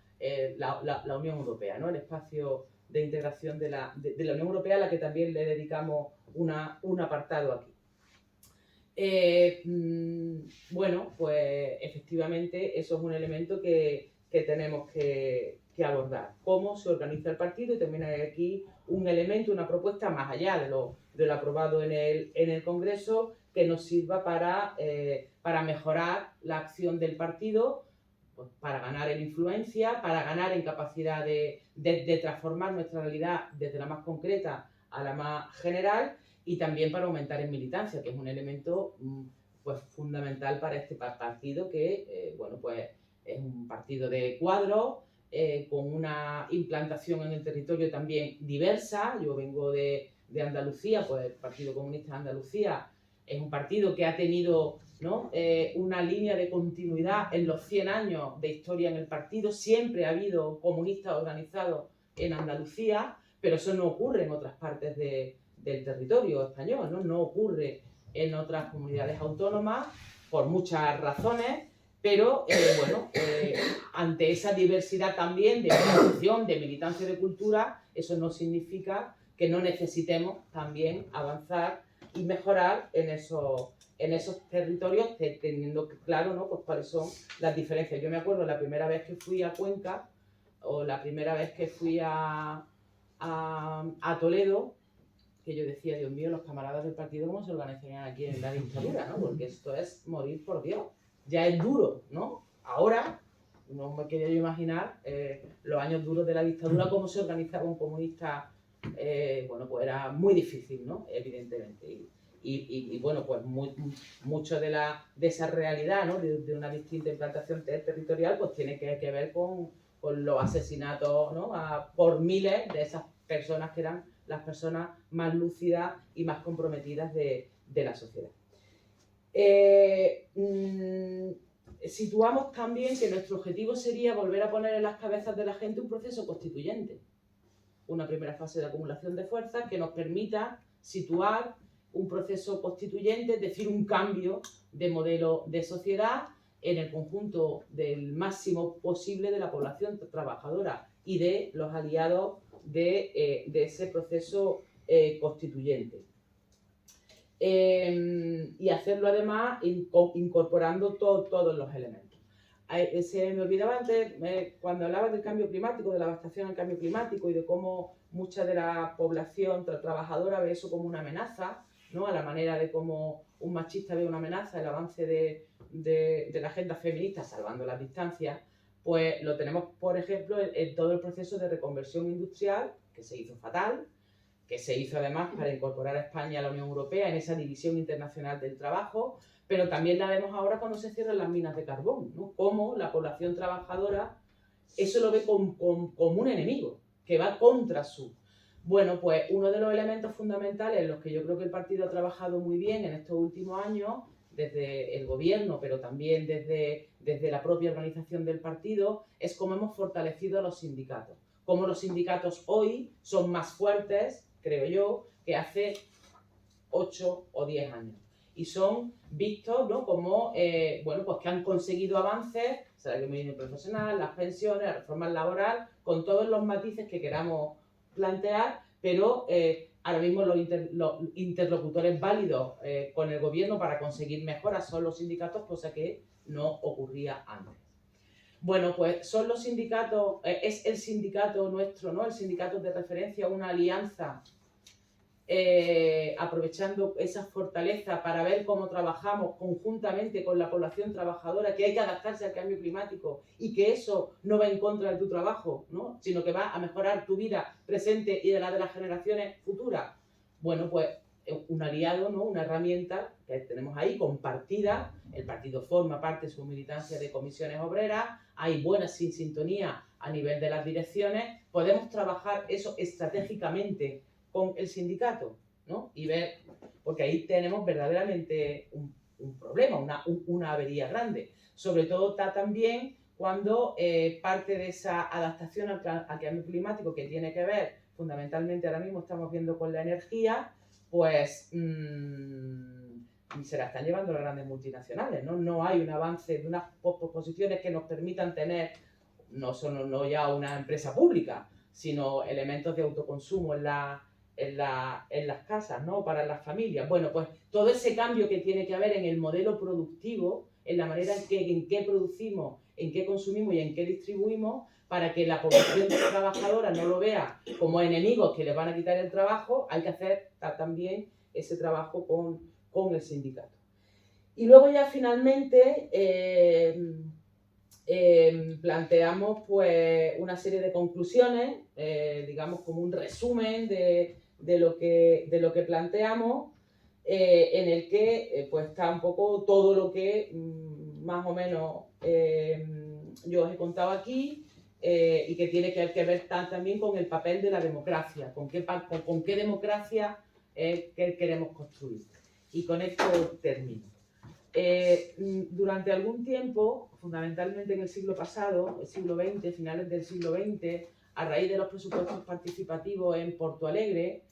Unión Europea, ¿no?, el espacio de integración de la Unión Europea, a la que también le dedicamos un apartado aquí. Bueno, pues efectivamente eso es un elemento que tenemos que abordar. Cómo se organiza el partido, y también hay aquí un elemento, una propuesta más allá de lo aprobado en el Congreso, que nos sirva para mejorar la acción del partido, pues para ganar en influencia, para ganar en capacidad de transformar nuestra realidad desde la más concreta a la más general, y también para aumentar en militancia, que es un elemento pues fundamental para este partido que, bueno, pues es un partido de cuadros, con una implantación en el territorio también diversa. Yo vengo de Andalucía, pues el Partido Comunista de Andalucía es un partido que ha tenido, ¿no?, una línea de continuidad en los 100 años de historia en el partido. Siempre ha habido comunistas organizados en Andalucía, pero eso no ocurre en otras partes del territorio español, ¿no? No ocurre en otras comunidades autónomas por muchas razones, pero bueno, ante esa diversidad también de organización, de militancia y de cultura, eso no significa que no necesitemos también avanzar y mejorar en esos territorios, teniendo claro, ¿no?, pues cuáles son las diferencias. Yo me acuerdo la primera vez que fui a Cuenca, o la primera vez que fui a Toledo, que yo decía, Dios mío, los camaradas del partido cómo se organizarían aquí en la dictadura, ¿no? Porque esto es morir por Dios. Ya es duro, ¿no? Ahora, no me quería yo imaginar los años duros de la dictadura, cómo se organizaba un comunista. Bueno, pues era muy difícil, ¿no? Evidentemente. Y bueno, pues mucho de esa realidad, ¿no?, de una distinta implantación territorial, pues tiene que ver con los asesinatos, ¿no?, por miles de esas personas que eran las personas más lúcidas y más comprometidas de la sociedad. Situamos también que nuestro objetivo sería volver a poner en las cabezas de la gente un proceso constituyente. Una primera fase de acumulación de fuerzas que nos permita situar un proceso constituyente, es decir, un cambio de modelo de sociedad en el conjunto del máximo posible de la población trabajadora y de los aliados de ese proceso constituyente. Y hacerlo además incorporando todos los elementos. Se me olvidaba antes, cuando hablaba del cambio climático, de la adaptación al cambio climático y de cómo mucha de la población trabajadora ve eso como una amenaza, ¿no?, a la manera de cómo un machista ve una amenaza, el avance de la agenda feminista, salvando las distancias, pues lo tenemos, por ejemplo, en todo el proceso de reconversión industrial, que se hizo fatal, que se hizo además para incorporar a España a la Unión Europea en esa división internacional del trabajo, pero también la vemos ahora cuando se cierran las minas de carbón, ¿no? Cómo la población trabajadora eso lo ve como un enemigo, que va contra su. Bueno, pues uno de los elementos fundamentales en los que yo creo que el partido ha trabajado muy bien en estos últimos años, desde el gobierno, pero también desde la propia organización del partido, es cómo hemos fortalecido a los sindicatos. Cómo los sindicatos hoy son más fuertes, creo yo, que hace 8 o 10 años. Y son vistos, ¿no?, como, bueno, pues que han conseguido avances, salario mínimo profesional, las pensiones, la reforma laboral, con todos los matices que queramos plantear, pero ahora mismo los interlocutores válidos con el gobierno para conseguir mejoras son los sindicatos, cosa que no ocurría antes. Bueno, pues son los sindicatos, es el sindicato nuestro, ¿no?, el sindicato de referencia, una alianza aprovechando esa fortaleza para ver cómo trabajamos conjuntamente con la población trabajadora, que hay que adaptarse al cambio climático y que eso no va en contra de tu trabajo, ¿no?, sino que va a mejorar tu vida presente y de la de las generaciones futuras. Bueno, pues un aliado, ¿no?, una herramienta que tenemos ahí compartida. El partido forma parte de su militancia de comisiones obreras, hay buena sintonía a nivel de las direcciones, podemos trabajar eso estratégicamente con el sindicato, ¿no?, y ver, porque ahí tenemos verdaderamente un problema, una avería grande. Sobre todo está también cuando parte de esa adaptación al cambio climático, que tiene que ver fundamentalmente, ahora mismo estamos viendo con la energía, pues se la están llevando las grandes multinacionales, ¿no? No hay un avance de unas posiciones que nos permitan tener, no ya una empresa pública, sino elementos de autoconsumo en las casas, ¿no?, para las familias. Bueno, pues todo ese cambio que tiene que haber en el modelo productivo, en la manera en que producimos, en qué consumimos y en qué distribuimos, para que la población trabajadora no lo vea como enemigos que les van a quitar el trabajo, hay que hacer también ese trabajo con el sindicato. Y luego ya finalmente planteamos pues una serie de conclusiones, digamos como un resumen de de lo que planteamos, en el que pues está un poco todo lo que más o menos yo os he contado aquí, y que tiene que ver también con el papel de la democracia, con qué democracia que queremos construir. Y con esto termino. Durante algún tiempo, fundamentalmente en el siglo pasado, el siglo XX, finales del siglo XX, a raíz de los presupuestos participativos en Porto Alegre,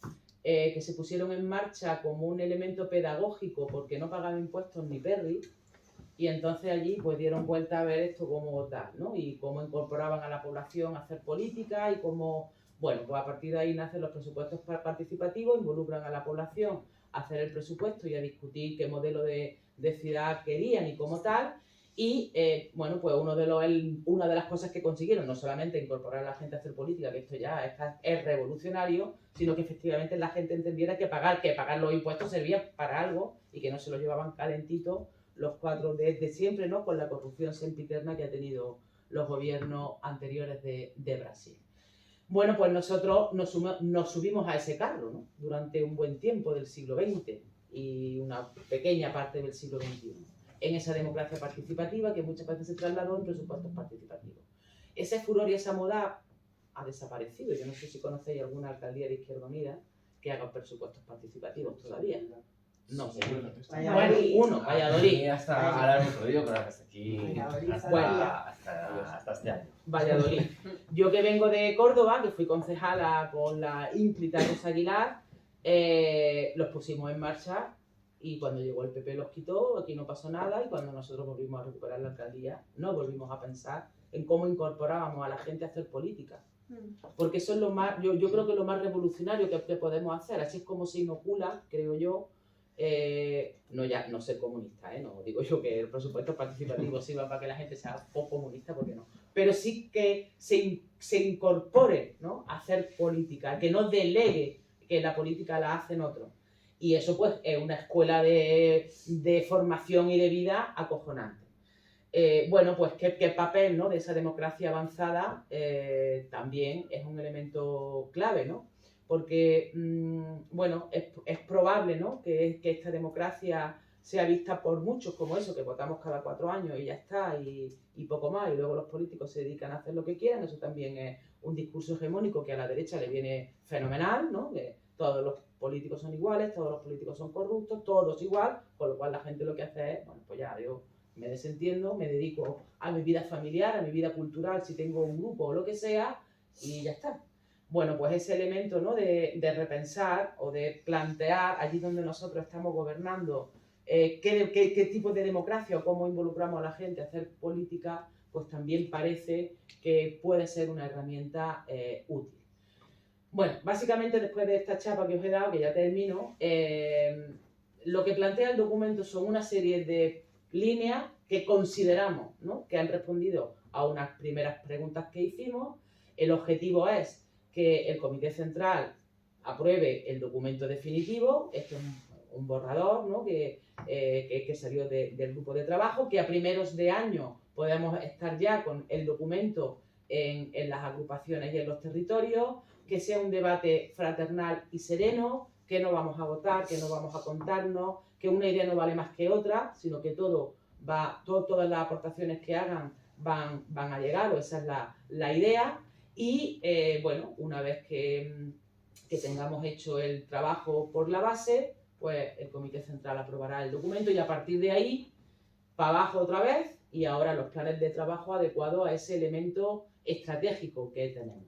que se pusieron en marcha como un elemento pedagógico porque no pagaban impuestos ni perri, y entonces allí pues dieron vuelta a ver esto como tal, ¿no? Y cómo incorporaban a la población a hacer política y cómo, bueno, pues a partir de ahí nacen los presupuestos participativos, involucran a la población a hacer el presupuesto y a discutir qué modelo de ciudad querían y como tal. Y bueno, pues una de las cosas que consiguieron, no solamente incorporar a la gente a hacer política, que esto ya es revolucionario, sino que efectivamente la gente entendiera que pagar los impuestos servía para algo y que no se los llevaban calentitos los cuatro desde siempre, ¿no? Con la corrupción sempiterna que ha tenido los gobiernos anteriores de Brasil. Bueno, pues nosotros nos subimos a ese carro, ¿no? Durante un buen tiempo del siglo XX y una pequeña parte del siglo XXI, en esa democracia participativa que muchas veces se trasladó en presupuestos participativos. Ese furor y esa moda ha desaparecido. Yo no sé si conocéis alguna alcaldía de Izquierda Unida que haga presupuestos participativos todavía. No sé. Bueno, Valladolid. Hasta ahora hemos podido, pero hasta aquí. Hasta este año. Valladolid. Yo que vengo de Córdoba, que fui concejala con la ínclita Rosa Aguilar, los pusimos en marcha y cuando llegó el PP los quitó, aquí no pasó nada, y cuando nosotros volvimos a recuperar la alcaldía, no volvimos a pensar en cómo incorporábamos a la gente a hacer política. Porque eso es lo más, yo creo que es lo más revolucionario que podemos hacer. Así es como se inocula, creo yo, no ser comunista, no digo yo que el presupuesto participativo sirva para que la gente sea poco comunista, porque no, pero sí que se incorpore, ¿no? A hacer política, que no delegue que la política la hacen otros. Y eso pues es una escuela de formación y de vida acojonante. Bueno, pues qué papel, ¿no? De esa democracia avanzada también es un elemento clave, ¿no? Porque, bueno, es probable, ¿no? que esta democracia sea vista por muchos como eso, que votamos cada 4 años y ya está, y poco más, y luego los políticos se dedican a hacer lo que quieran. Eso también es un discurso hegemónico que a la derecha le viene fenomenal, ¿no? Que todos los políticos son iguales, todos los políticos son corruptos, todos igual, con lo cual la gente lo que hace es, bueno, pues ya yo me desentiendo, me dedico a mi vida familiar, a mi vida cultural, si tengo un grupo o lo que sea, y ya está. Bueno, pues ese elemento, ¿no? de repensar o de plantear allí donde nosotros estamos gobernando qué tipo de democracia o cómo involucramos a la gente a hacer política, pues también parece que puede ser una herramienta útil. Bueno, básicamente después de esta chapa que os he dado, que ya termino, lo que plantea el documento son una serie de líneas que consideramos, ¿no? que han respondido a unas primeras preguntas que hicimos. El objetivo es que el Comité Central apruebe el documento definitivo. Esto es un borrador, ¿no? que salió del grupo de trabajo, que a primeros de año podemos estar ya con el documento en las agrupaciones y en los territorios, que sea un debate fraternal y sereno, que no vamos a votar, que no vamos a contarnos, que una idea no vale más que otra, sino que todas las aportaciones que hagan van a llegar, o esa es la idea. Y bueno, una vez que tengamos hecho el trabajo por la base, pues el Comité Central aprobará el documento y a partir de ahí, para abajo otra vez, y ahora los planes de trabajo adecuados a ese elemento estratégico que tenemos.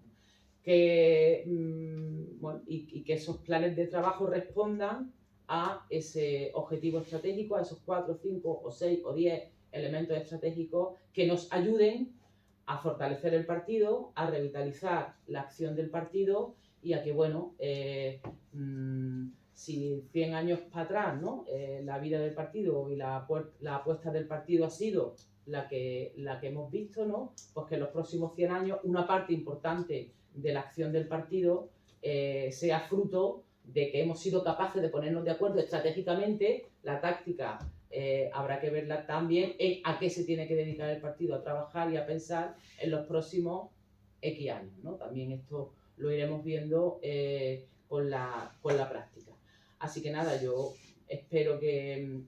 Bueno, y que esos planes de trabajo respondan a ese objetivo estratégico, a esos 4, 5 o 6 o 10 elementos estratégicos que nos ayuden a fortalecer el partido, a revitalizar la acción del partido y a que, bueno, si 100 años para atrás, ¿no? La vida del partido y la apuesta del partido ha sido la que hemos visto, ¿no? Pues que en los próximos 100 años una parte importante de la acción del partido sea fruto de que hemos sido capaces de ponernos de acuerdo estratégicamente. La táctica habrá que verla también en a qué se tiene que dedicar el partido a trabajar y a pensar en los próximos X años, ¿no? También esto lo iremos viendo con la práctica. Así que nada, yo espero que,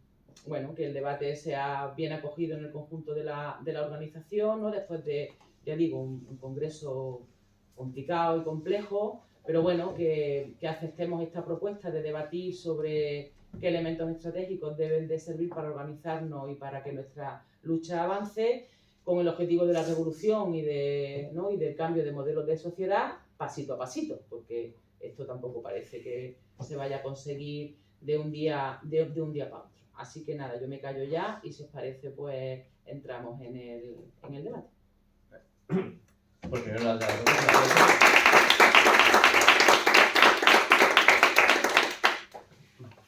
bueno, que el debate sea bien acogido en el conjunto de la organización, ¿no? Después de, ya digo, un congreso complicado y complejo, pero bueno, que aceptemos esta propuesta de debatir sobre qué elementos estratégicos deben de servir para organizarnos y para que nuestra lucha avance, con el objetivo de la revolución y del cambio de modelos de sociedad, pasito a pasito, porque esto tampoco parece que se vaya a conseguir de un día para otro. Así que nada, yo me callo ya y si os parece, pues entramos en el debate. Pues primero las de la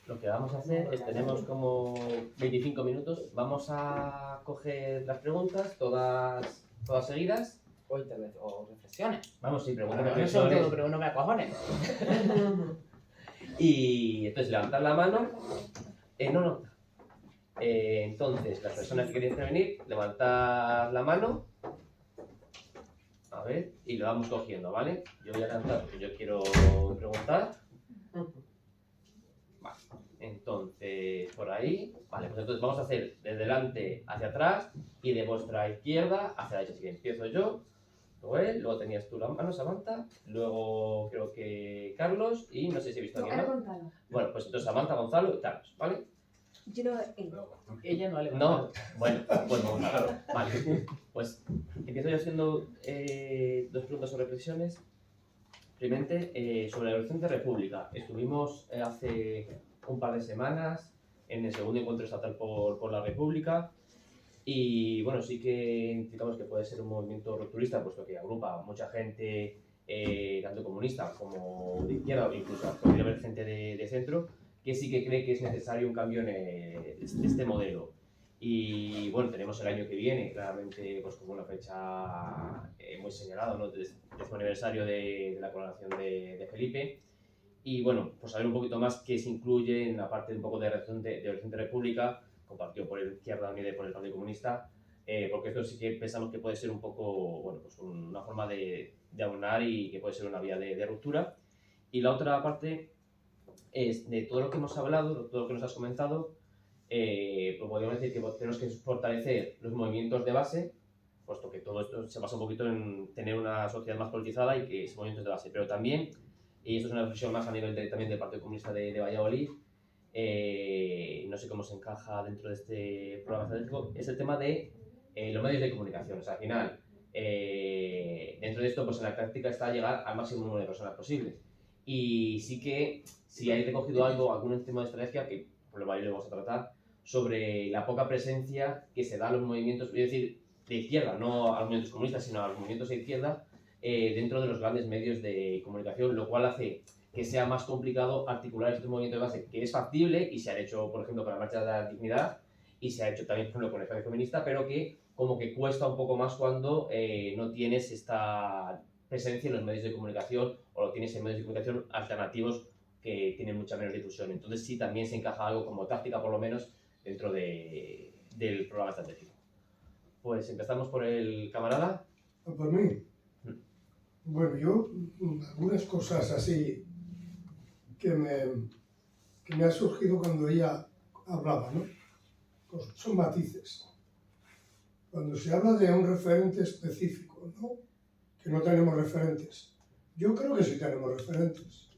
Lo que vamos a hacer es, tenemos como 25 minutos, vamos a coger las preguntas, todas seguidas. O reflexiones. Vamos, sí, preguntas, Bueno, reflexiones. todo, pero no me acojones. Y entonces levantar la mano. Entonces, las personas que quieren intervenir, levantar la mano. A ver, y lo vamos cogiendo, ¿vale? Yo voy a levantar porque yo quiero preguntar. Vale, entonces, por ahí. Vale, pues entonces vamos a hacer de delante hacia atrás y de vuestra izquierda hacia la derecha. Así que empiezo yo. Luego él, luego tenías tú la mano, Samantha, luego creo que Carlos y no sé si he visto a alguien más. Gonzalo. Bueno, pues entonces Samantha, Gonzalo y Carlos, ¿vale? Yo no. Ella no ha No, levantado. bueno, pues Gonzalo. Vale, pues empiezo yo haciendo dos preguntas o reflexiones. Primeramente, sobre la reciente República. Estuvimos hace un par de semanas en el segundo encuentro estatal por la República. Y bueno, sí que indicamos que puede ser un movimiento rupturista, puesto que agrupa a mucha gente, tanto comunista como de izquierda, o incluso podría haber gente de centro, que sí que cree que es necesario un cambio en este modelo. Y bueno, tenemos el año que viene, claramente, pues como una fecha muy señalada, ¿no? El 10º aniversario de la coronación de Felipe. Y bueno, pues saber un poquito más qué se incluye en la parte un poco de reciente República, compartido por la Izquierda Unida y por el Partido Comunista, porque esto sí que pensamos que puede ser un poco, bueno, pues una forma de aunar y que puede ser una vía de ruptura. Y la otra parte es de todo lo que hemos hablado, de todo lo que nos has comentado, pues podríamos decir que tenemos que fortalecer los movimientos de base, puesto que todo esto se basa un poquito en tener una sociedad más politizada y que esos movimientos de base, pero también, y esto es una reflexión más a nivel también del Partido Comunista de Valladolid, no sé cómo se encaja dentro de este programa estratégico, es el tema de los medios de comunicación. O sea, al final, dentro de esto, pues en la práctica está llegar al máximo número de personas posible. Y sí que, si hay recogido algún tema de estrategia, que por lo mayor lo vamos a tratar, sobre la poca presencia que se da a los movimientos, es decir, de izquierda, no a los movimientos comunistas, sino a los movimientos de izquierda, dentro de los grandes medios de comunicación, lo cual hace que sea más complicado articular estos movimientos de base, que es factible y se ha hecho, por ejemplo, con la Marcha de la Dignidad y se ha hecho también, por ejemplo, con el Espacio Feminista, pero que como que cuesta un poco más cuando no tienes esta presencia en los medios de comunicación o lo tienes en medios de comunicación alternativos que tienen mucha menos difusión. Entonces sí, también se encaja algo como táctica, por lo menos, dentro del programa estratégico. Pues empezamos por el camarada. ¿Por mí? Bueno, yo algunas cosas así que me ha surgido cuando ella hablaba, ¿no? Pues son matices. Cuando se habla de un referente específico, ¿no? Que no tenemos referentes. Yo creo que sí tenemos referentes.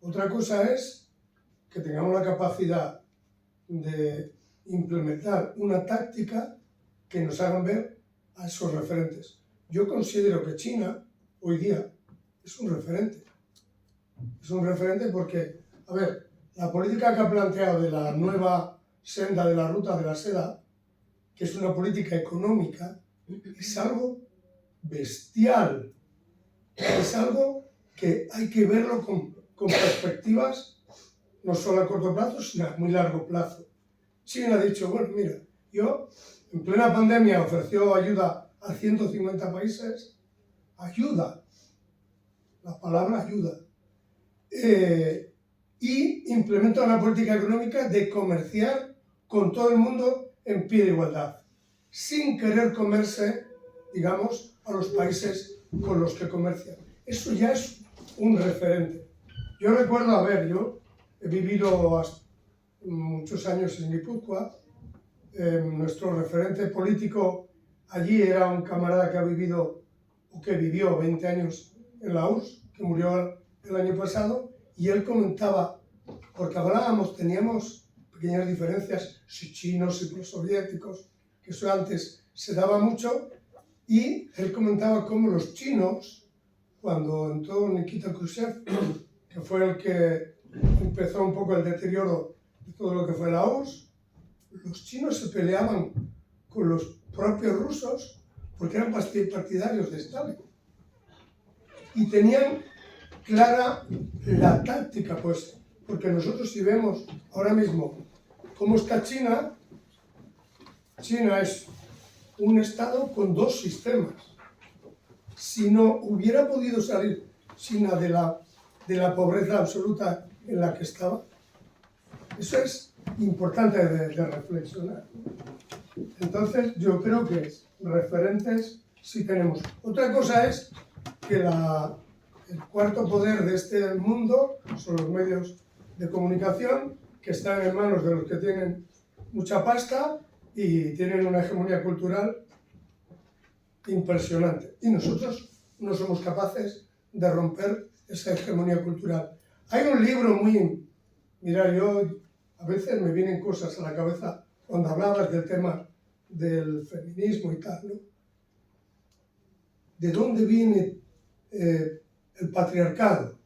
Otra cosa es que tengamos la capacidad de implementar una táctica que nos hagan ver a esos referentes. Yo considero que China, hoy día, es un referente. Es un referente porque, a ver, la política que ha planteado de la nueva senda de la ruta de la seda, que es una política económica, es algo bestial. Es algo que hay que verlo con perspectivas no solo a corto plazo, sino a muy largo plazo. China ha dicho, bueno, mira, yo en plena pandemia ofreció ayuda a 150 países, ayuda, la palabra ayuda, y implementa una política económica de comerciar con todo el mundo en pie de igualdad, sin querer comerse, digamos, a los países con los que comercian. Eso ya es un referente. Yo recuerdo, a ver, yo he vivido muchos años en Guipúzcoa. Nuestro referente político allí era un camarada que ha vivido, o que vivió 20 años en la URSS, que murió el año pasado, y él comentaba, porque hablábamos, teníamos pequeñas diferencias, si chinos, si soviéticos, que eso antes se daba mucho, y él comentaba cómo los chinos, cuando entró Nikita Khrushchev, que fue el que empezó un poco el deterioro de todo lo que fue la URSS, los chinos se peleaban con los propios rusos porque eran partidarios de Stalin. Y tenían clara la táctica, pues, porque nosotros si vemos ahora mismo cómo está China, China es un estado con dos sistemas. Si no hubiera podido salir China de la pobreza absoluta en la que estaba, eso es importante de reflexionar. Entonces yo creo que referentes sí tenemos. Otra cosa es que el cuarto poder de este mundo son los medios de comunicación, que están en manos de los que tienen mucha pasta y tienen una hegemonía cultural impresionante. Y nosotros no somos capaces de romper esa hegemonía cultural. Hay un libro muy... Mira, yo a veces me vienen cosas a la cabeza cuando hablabas del tema del feminismo y tal, ¿no? ¿De dónde viene el patriarcado?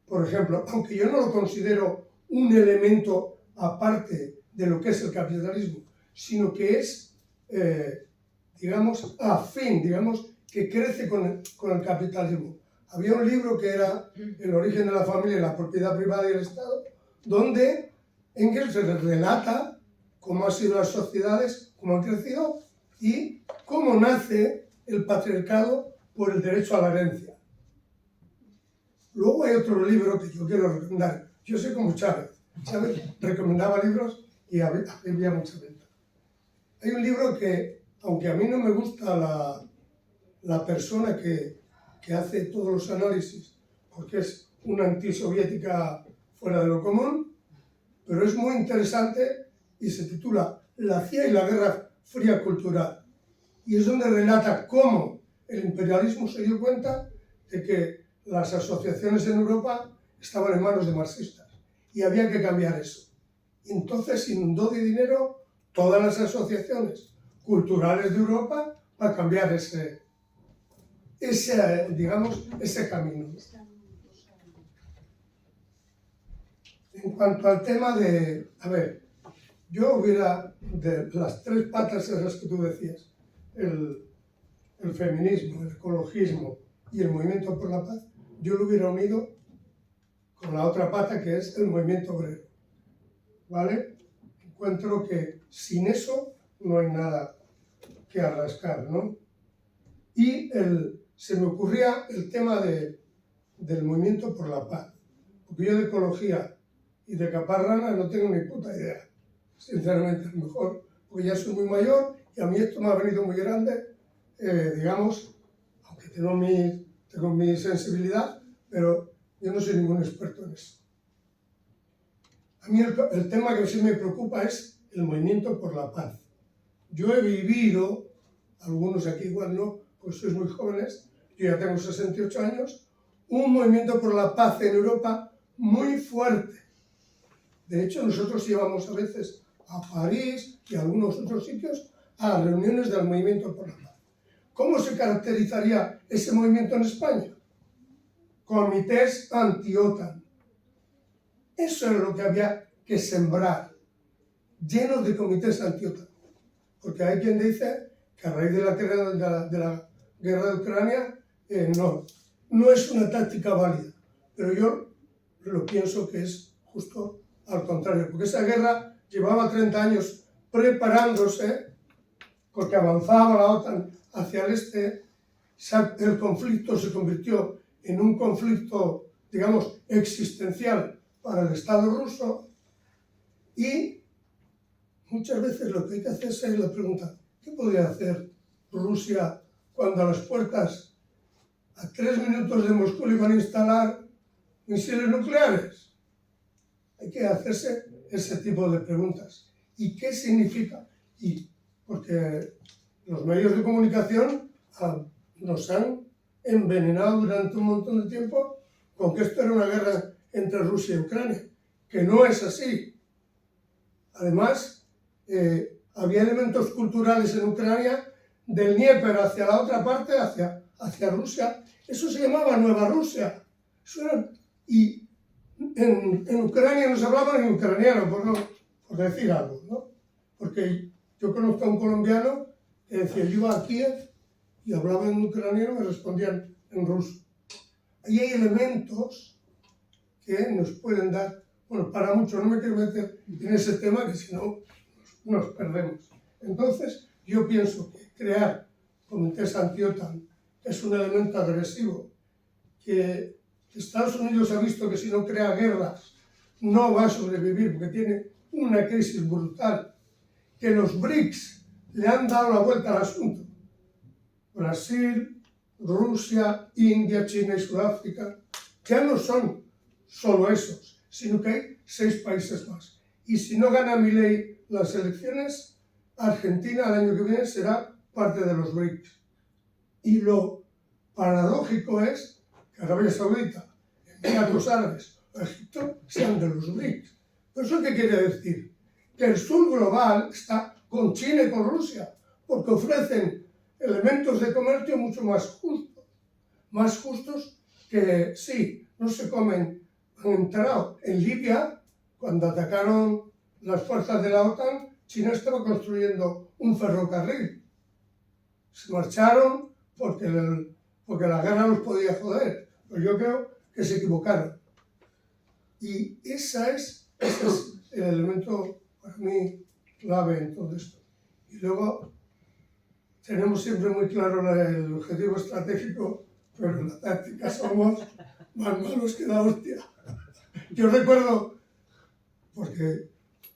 Por ejemplo, aunque yo no lo considero un elemento aparte de lo que es el capitalismo, sino que es, digamos, afín, digamos, que crece con el capitalismo. Había un libro que era El origen de la familia y la propiedad privada y el Estado, donde Engels relata cómo han sido las sociedades, cómo han crecido y cómo nace el patriarcado por el derecho a la herencia. Luego hay otro libro que yo quiero recomendar. Yo soy como Chávez. Chávez recomendaba libros y había mucha venta. Hay un libro que, aunque a mí no me gusta la persona que hace todos los análisis, porque es una antisoviética fuera de lo común, pero es muy interesante y se titula La CIA y la Guerra Fría Cultural. Y es donde relata cómo el imperialismo se dio cuenta de que las asociaciones en Europa estaban en manos de marxistas y había que cambiar eso. Y entonces inundó de dinero todas las asociaciones culturales de Europa para cambiar ese camino. En cuanto al tema de, a ver, yo hubiera, de las tres patas esas que tú decías, el feminismo, el ecologismo y el movimiento por la paz, yo lo hubiera unido con la otra pata que es el movimiento obrero, ¿vale? Encuentro que sin eso no hay nada que arrascar, ¿no? Y se me ocurría el tema del movimiento por la paz, porque yo de ecología y de caparrana no tengo ni puta idea, sinceramente, a lo mejor, porque ya soy muy mayor y a mí esto me ha venido muy grande, digamos, aunque tengo mi sensibilidad, pero yo no soy ningún experto en eso. A mí el tema que sí me preocupa es el movimiento por la paz. Yo he vivido, algunos aquí igual no, pues sois muy jóvenes, yo ya tengo 68 años, un movimiento por la paz en Europa muy fuerte. De hecho, nosotros íbamos a veces a París y a algunos otros sitios a reuniones del movimiento por la paz. ¿Cómo se caracterizaría ese movimiento en España? Comités anti-OTAN. Eso es lo que había que sembrar, llenos de comités anti-OTAN. Porque hay quien dice que a raíz de la guerra de Ucrania no es una táctica válida. Pero yo lo pienso que es justo al contrario, porque esa guerra llevaba 30 años preparándose, porque avanzaba la OTAN hacia el este, el conflicto se convirtió en un conflicto, digamos, existencial para el Estado ruso y muchas veces lo que hay que hacerse es la pregunta, ¿qué podría hacer Rusia cuando a las puertas, a 3 minutos de Moscú, le van a instalar misiles nucleares? Hay que hacerse ese tipo de preguntas. ¿Y qué significa? Y porque los medios de comunicación nos han envenenado durante un montón de tiempo con que esto era una guerra entre Rusia y Ucrania, que no es así. Además, había elementos culturales en Ucrania, del Dnieper hacia la otra parte, hacia Rusia. Eso se llamaba Nueva Rusia. Y en Ucrania no se hablaba en ucraniano, por decir algo, ¿no? Porque yo conozco a un colombiano que decía, yo iba a Kiev y hablaba en ucraniano y me respondían en ruso. Ahí hay elementos que nos pueden dar, bueno, para mucho, no me quiero meter en ese tema, que si no nos perdemos. Entonces, yo pienso que crear comités anti-OTAN es un elemento agresivo, que Estados Unidos ha visto que si no crea guerras no va a sobrevivir porque tiene una crisis brutal, que los BRICS le han dado la vuelta al asunto. Brasil, Rusia, India, China y Sudáfrica ya no son solo esos, sino que hay 6 países más. Y si no gana Milei las elecciones, Argentina el año que viene será parte de los BRICS. Y lo paradójico es que Arabia Saudita, Emiratos Árabes o Egipto sean de los BRICS. ¿Pero eso qué quiere decir? Que el sur global está con China y con Rusia, porque ofrecen elementos de comercio mucho más justos que sí, no se comen. Han entrado en Libia, cuando atacaron las fuerzas de la OTAN, China estaba construyendo un ferrocarril. Se marcharon porque la guerra los podía joder, pero yo creo que se equivocaron. Y ese es el elemento para mí clave en todo esto. Y luego tenemos siempre muy claro el objetivo estratégico, pero en la táctica somos más malos que la hostia. Yo recuerdo, porque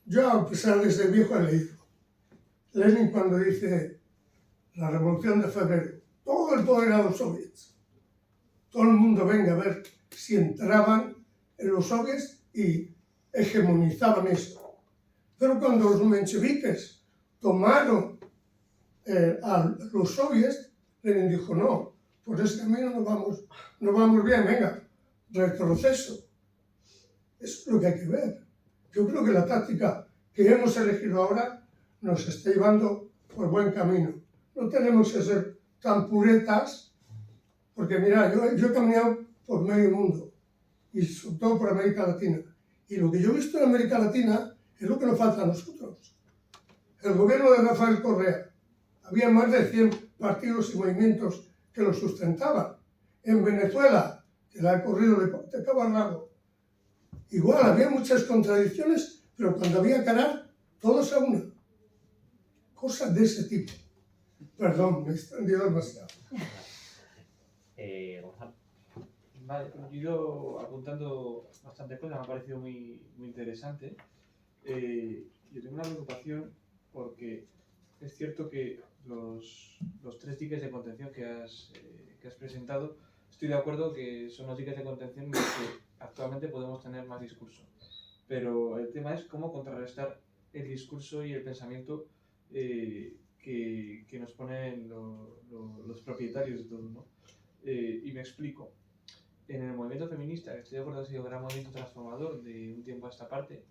yo a pesar de ser viejo he leído, Lenin cuando dice la Revolución de Febrero, todo el poder a los soviets, todo el mundo venga a ver si entraban en los soviets y hegemonizaban eso. Pero cuando los mencheviques tomaron a los soviets, Lenin dijo, no, por ese camino no vamos bien, venga, retroceso. Eso es lo que hay que ver. Yo creo que la táctica que hemos elegido ahora nos está llevando por buen camino. No tenemos que ser tan puretas, porque mira, yo he caminado por medio mundo, y sobre todo por América Latina. Y lo que yo he visto en América Latina es lo que nos falta a nosotros. El gobierno de Rafael Correa, había más de 100 partidos y movimientos que lo sustentaban. En Venezuela, que la ha corrido de cabo a rabo, igual había muchas contradicciones, pero cuando había que ganar, todos a una. Cosas de ese tipo. Perdón, me he extendido demasiado. Gonzalo. Vale, yo he ido apuntando bastante cosas, me ha parecido muy interesante. Yo tengo una preocupación porque es cierto que los 3 diques de contención que has presentado, estoy de acuerdo que son los diques de contención en los que actualmente podemos tener más discurso. Pero el tema es cómo contrarrestar el discurso y el pensamiento que nos ponen los propietarios de todo, ¿no? Y me explico. En el movimiento feminista, que estoy de acuerdo, ha sido un gran movimiento transformador de un tiempo a esta parte,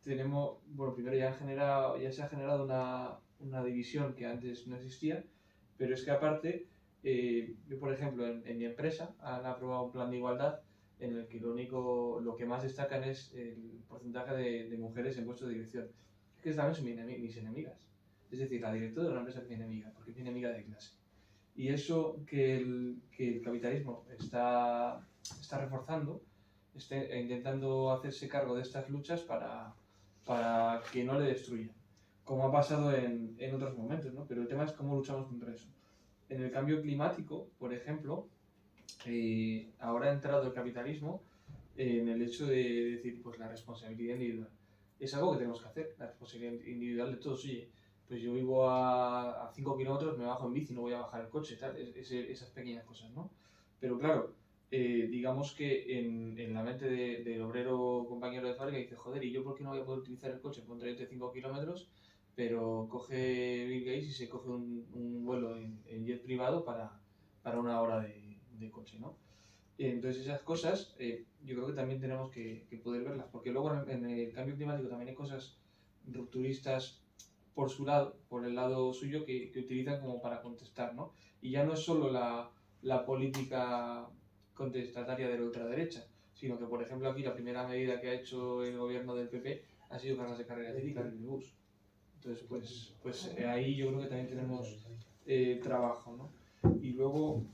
tenemos, bueno, primero ya se ha generado una división que antes no existía, pero es que aparte, yo por ejemplo, en mi empresa han aprobado un plan de igualdad en el que lo que más destacan es el porcentaje de mujeres en puestos de dirección, que también son mis enemigas. Es decir, la directora de una empresa es mi enemiga, porque es mi enemiga de clase. Y eso que el capitalismo está reforzando, intentando hacerse cargo de estas luchas para que no le destruyan, como ha pasado en otros momentos, ¿no? Pero el tema es cómo luchamos contra eso. En el cambio climático, por ejemplo, ahora ha entrado el capitalismo en el hecho de decir, pues la responsabilidad individual. Es algo que tenemos que hacer, la responsabilidad individual de todos. Oye, pues yo vivo a 5 kilómetros, me bajo en bici, no voy a bajar el coche, tal, esas pequeñas cosas, ¿no? Pero claro, digamos que en la mente del obrero compañero de fábrica dice, joder, ¿y yo por qué no voy a poder utilizar el coche por un trayecto de 5 kilómetros? Pero coge Bill Gates y se coge un vuelo en jet privado para 1 hora de coche, ¿no? Entonces esas cosas yo creo que también tenemos que poder verlas, porque luego en el cambio climático también hay cosas rupturistas por su lado, por el lado suyo, que utilizan como para contestar, ¿no? Y ya no es solo la política contestataria de la ultraderecha, sino que, por ejemplo, aquí la primera medida que ha hecho el gobierno del PP ha sido cargas de carga eléctrica en el bus. Entonces, pues ahí yo creo que también tenemos trabajo, ¿no? Y luego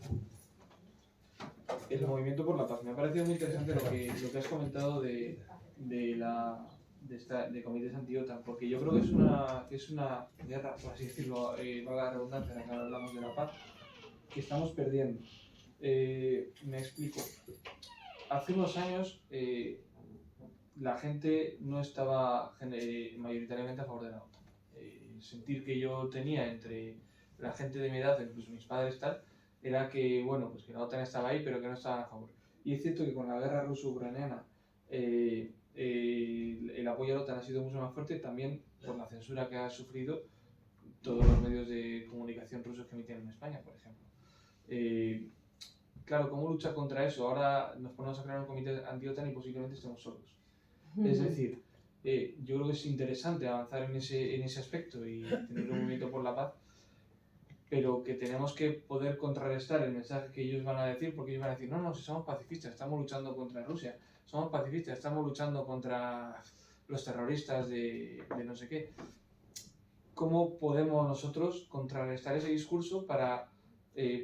el movimiento por la paz. Me ha parecido muy interesante lo que has comentado de comités anti-OTAN, porque yo creo que es una guerra, por así decirlo, valga la redundancia, en la que hablamos de la paz, que estamos perdiendo. Me explico. Hace unos años la gente no estaba mayoritariamente a favor de la OTAN. Sentir que yo tenía entre la gente de mi edad, incluso mis padres tal, era que, bueno, pues que la OTAN estaba ahí, pero que no estaban a favor. Y es cierto que con la guerra ruso-ucraniana el apoyo a la OTAN ha sido mucho más fuerte, también por la censura que ha sufrido todos los medios de comunicación rusos que emitían en España, por ejemplo. Claro, ¿cómo luchar contra eso? Ahora nos ponemos a crear un comité anti-OTAN y posiblemente estemos solos. Es decir, yo creo que es interesante avanzar en ese aspecto y tener un movimiento por la paz, pero que tenemos que poder contrarrestar el mensaje que ellos van a decir, porque ellos van a decir, no, si somos pacifistas, estamos luchando contra Rusia, somos pacifistas, estamos luchando contra los terroristas de no sé qué. ¿Cómo podemos nosotros contrarrestar ese discurso para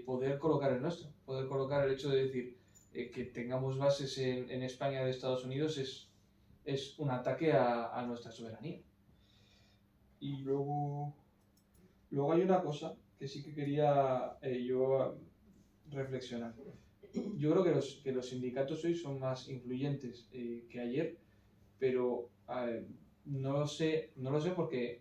poder colocar el nuestro? Poder colocar el hecho de decir que tengamos bases en España de Estados Unidos es un ataque a nuestra soberanía. Y luego hay una cosa que sí que quería yo reflexionar. Yo creo que los sindicatos hoy son más influyentes que ayer, pero no lo sé porque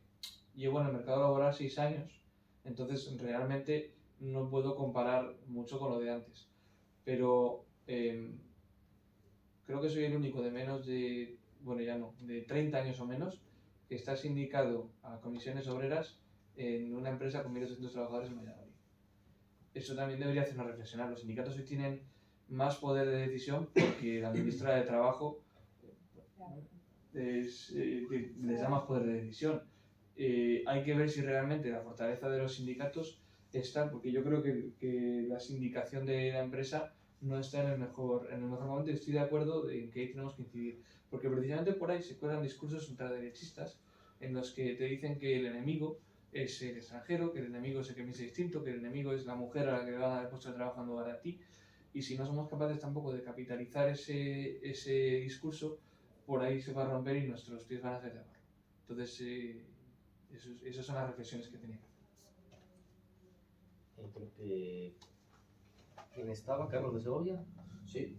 llevo en el mercado laboral 6 años, entonces realmente no puedo comparar mucho con lo de antes. Pero creo que soy el único de menos de, bueno ya no, de 30 años o menos, que está sindicado a comisiones obreras en una empresa con 1.200 trabajadores en Valladolid. Eso también debería hacernos reflexionar. Los sindicatos hoy tienen más poder de decisión porque la ministra de Trabajo les da más poder de decisión. Hay que ver si realmente la fortaleza de los sindicatos está, porque yo creo que la sindicación de la empresa no está en el mejor momento, y estoy de acuerdo en que ahí tenemos que incidir, porque precisamente por ahí se cuelan discursos ultraderechistas en los que te dicen que el enemigo es el extranjero, que el enemigo es el que piensa distinto, que el enemigo es la mujer a la que le van a dar puesto de trabajo en lugar a ti, y si no somos capaces tampoco de capitalizar ese discurso, por ahí se va a romper y nuestros pies van a hacer de barro. Entonces, esas son las reflexiones que tenía que hacer. Creo que... ¿Quién estaba? ¿Carlos de Segovia? Sí.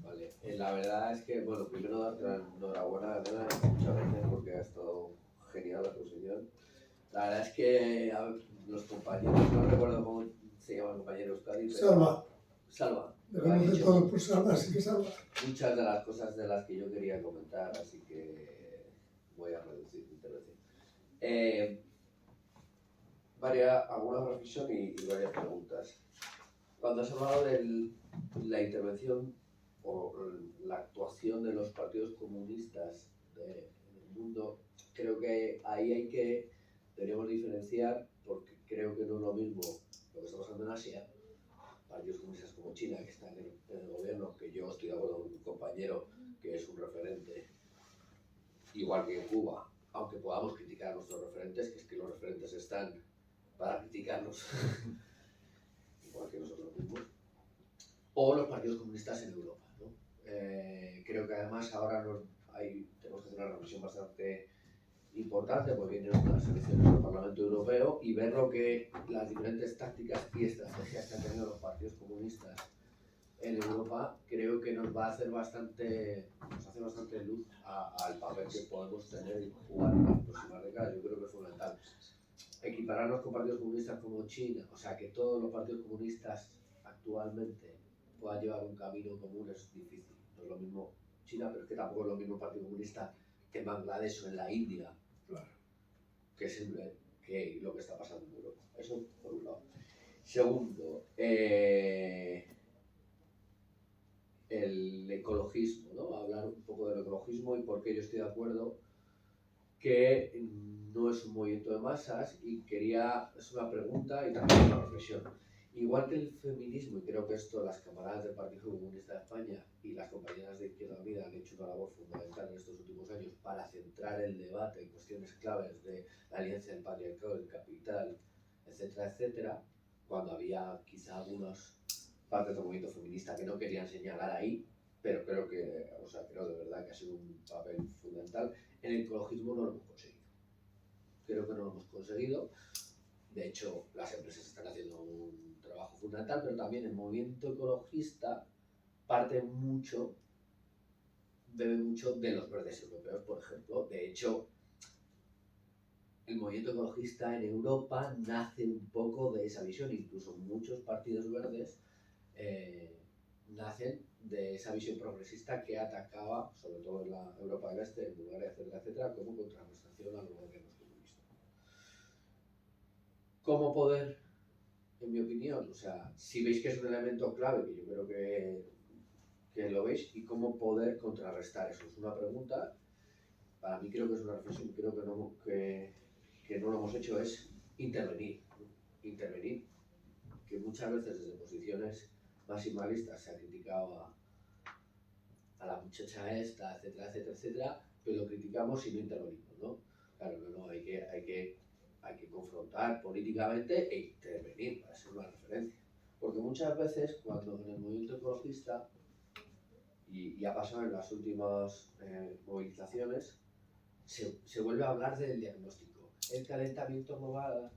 Vale. La verdad es que, bueno, primero darte la enhorabuena, Elena, muchas gracias porque ha estado genial la exposición. La verdad es que los compañeros, no recuerdo cómo se llama el compañero Euskadi, pero... Salva. Le conoce todo por Salva, así que Salva. Muchas de las cosas de las que yo quería comentar, así que voy a reducir mi intervención. Alguna reflexión y varias preguntas. Cuando has hablado de la intervención o la actuación de los partidos comunistas en el mundo, creo que ahí deberíamos diferenciar, porque creo que no es lo mismo lo que está pasando en Asia, partidos comunistas como China, que están en el gobierno, que yo estoy de acuerdo con un compañero que es un referente, igual que en Cuba, aunque podamos criticar a nuestros referentes, que es que los referentes están para criticarnos, igual que nosotros mismos, o los partidos comunistas en Europa, ¿no? Creo que además ahora tenemos que hacer una reflexión bastante importante, porque vienen unas elecciones al Parlamento Europeo, y ver las diferentes tácticas y estrategias que han tenido los partidos comunistas en Europa, creo que nos hace bastante luz al papel que podemos tener y jugar en las próximas décadas. Yo creo que es fundamental equipararnos con partidos comunistas como China, o sea que todos los partidos comunistas actualmente puedan llevar un camino común es difícil. No es lo mismo China, pero es que tampoco es lo mismo el Partido Comunista que en Bangladesh o en la India, Claro. que es que lo que está pasando en Europa. Eso por un lado. Segundo, el ecologismo, ¿no? Hablar un poco del ecologismo y por qué yo estoy de acuerdo que no es un movimiento de masas y es una pregunta y también una reflexión. Igual que el feminismo, y creo que esto las camaradas del Partido Comunista de España y las compañeras de Izquierda Unida han hecho una labor fundamental en estos últimos años para centrar el debate en cuestiones claves de la alianza del patriarcado, del capital, etcétera, etcétera, cuando había quizá algunas partes del movimiento feminista que no querían señalar ahí, pero creo de verdad que ha sido un papel fundamental. En el ecologismo no lo hemos conseguido. Creo que no lo hemos conseguido. De hecho, las empresas están haciendo un trabajo fundamental, pero también el movimiento ecologista bebe mucho de los verdes europeos, por ejemplo. De hecho, el movimiento ecologista en Europa nace un poco de esa visión. Incluso muchos partidos verdes nacen de esa visión progresista que atacaba, sobre todo en la Europa del Este, en Bulgaria, etcétera, etcétera, como contrarrestación a los gobiernos comunistas. ¿Cómo poder, en mi opinión, si veis que es un elemento clave, que yo creo que lo veis, y cómo poder contrarrestar eso? Es una pregunta, para mí creo que es una reflexión, creo que no lo hemos hecho, es intervenir, que muchas veces desde posiciones maximalistas se ha criticado a la muchacha esta, etcétera, etcétera, etcétera, pero lo criticamos y no intervenimos, ¿no? Claro, hay que confrontar políticamente e intervenir para ser una referencia. Porque muchas veces cuando en el movimiento ecologista, y ha pasado en las últimas movilizaciones, se vuelve a hablar del diagnóstico. El calentamiento global,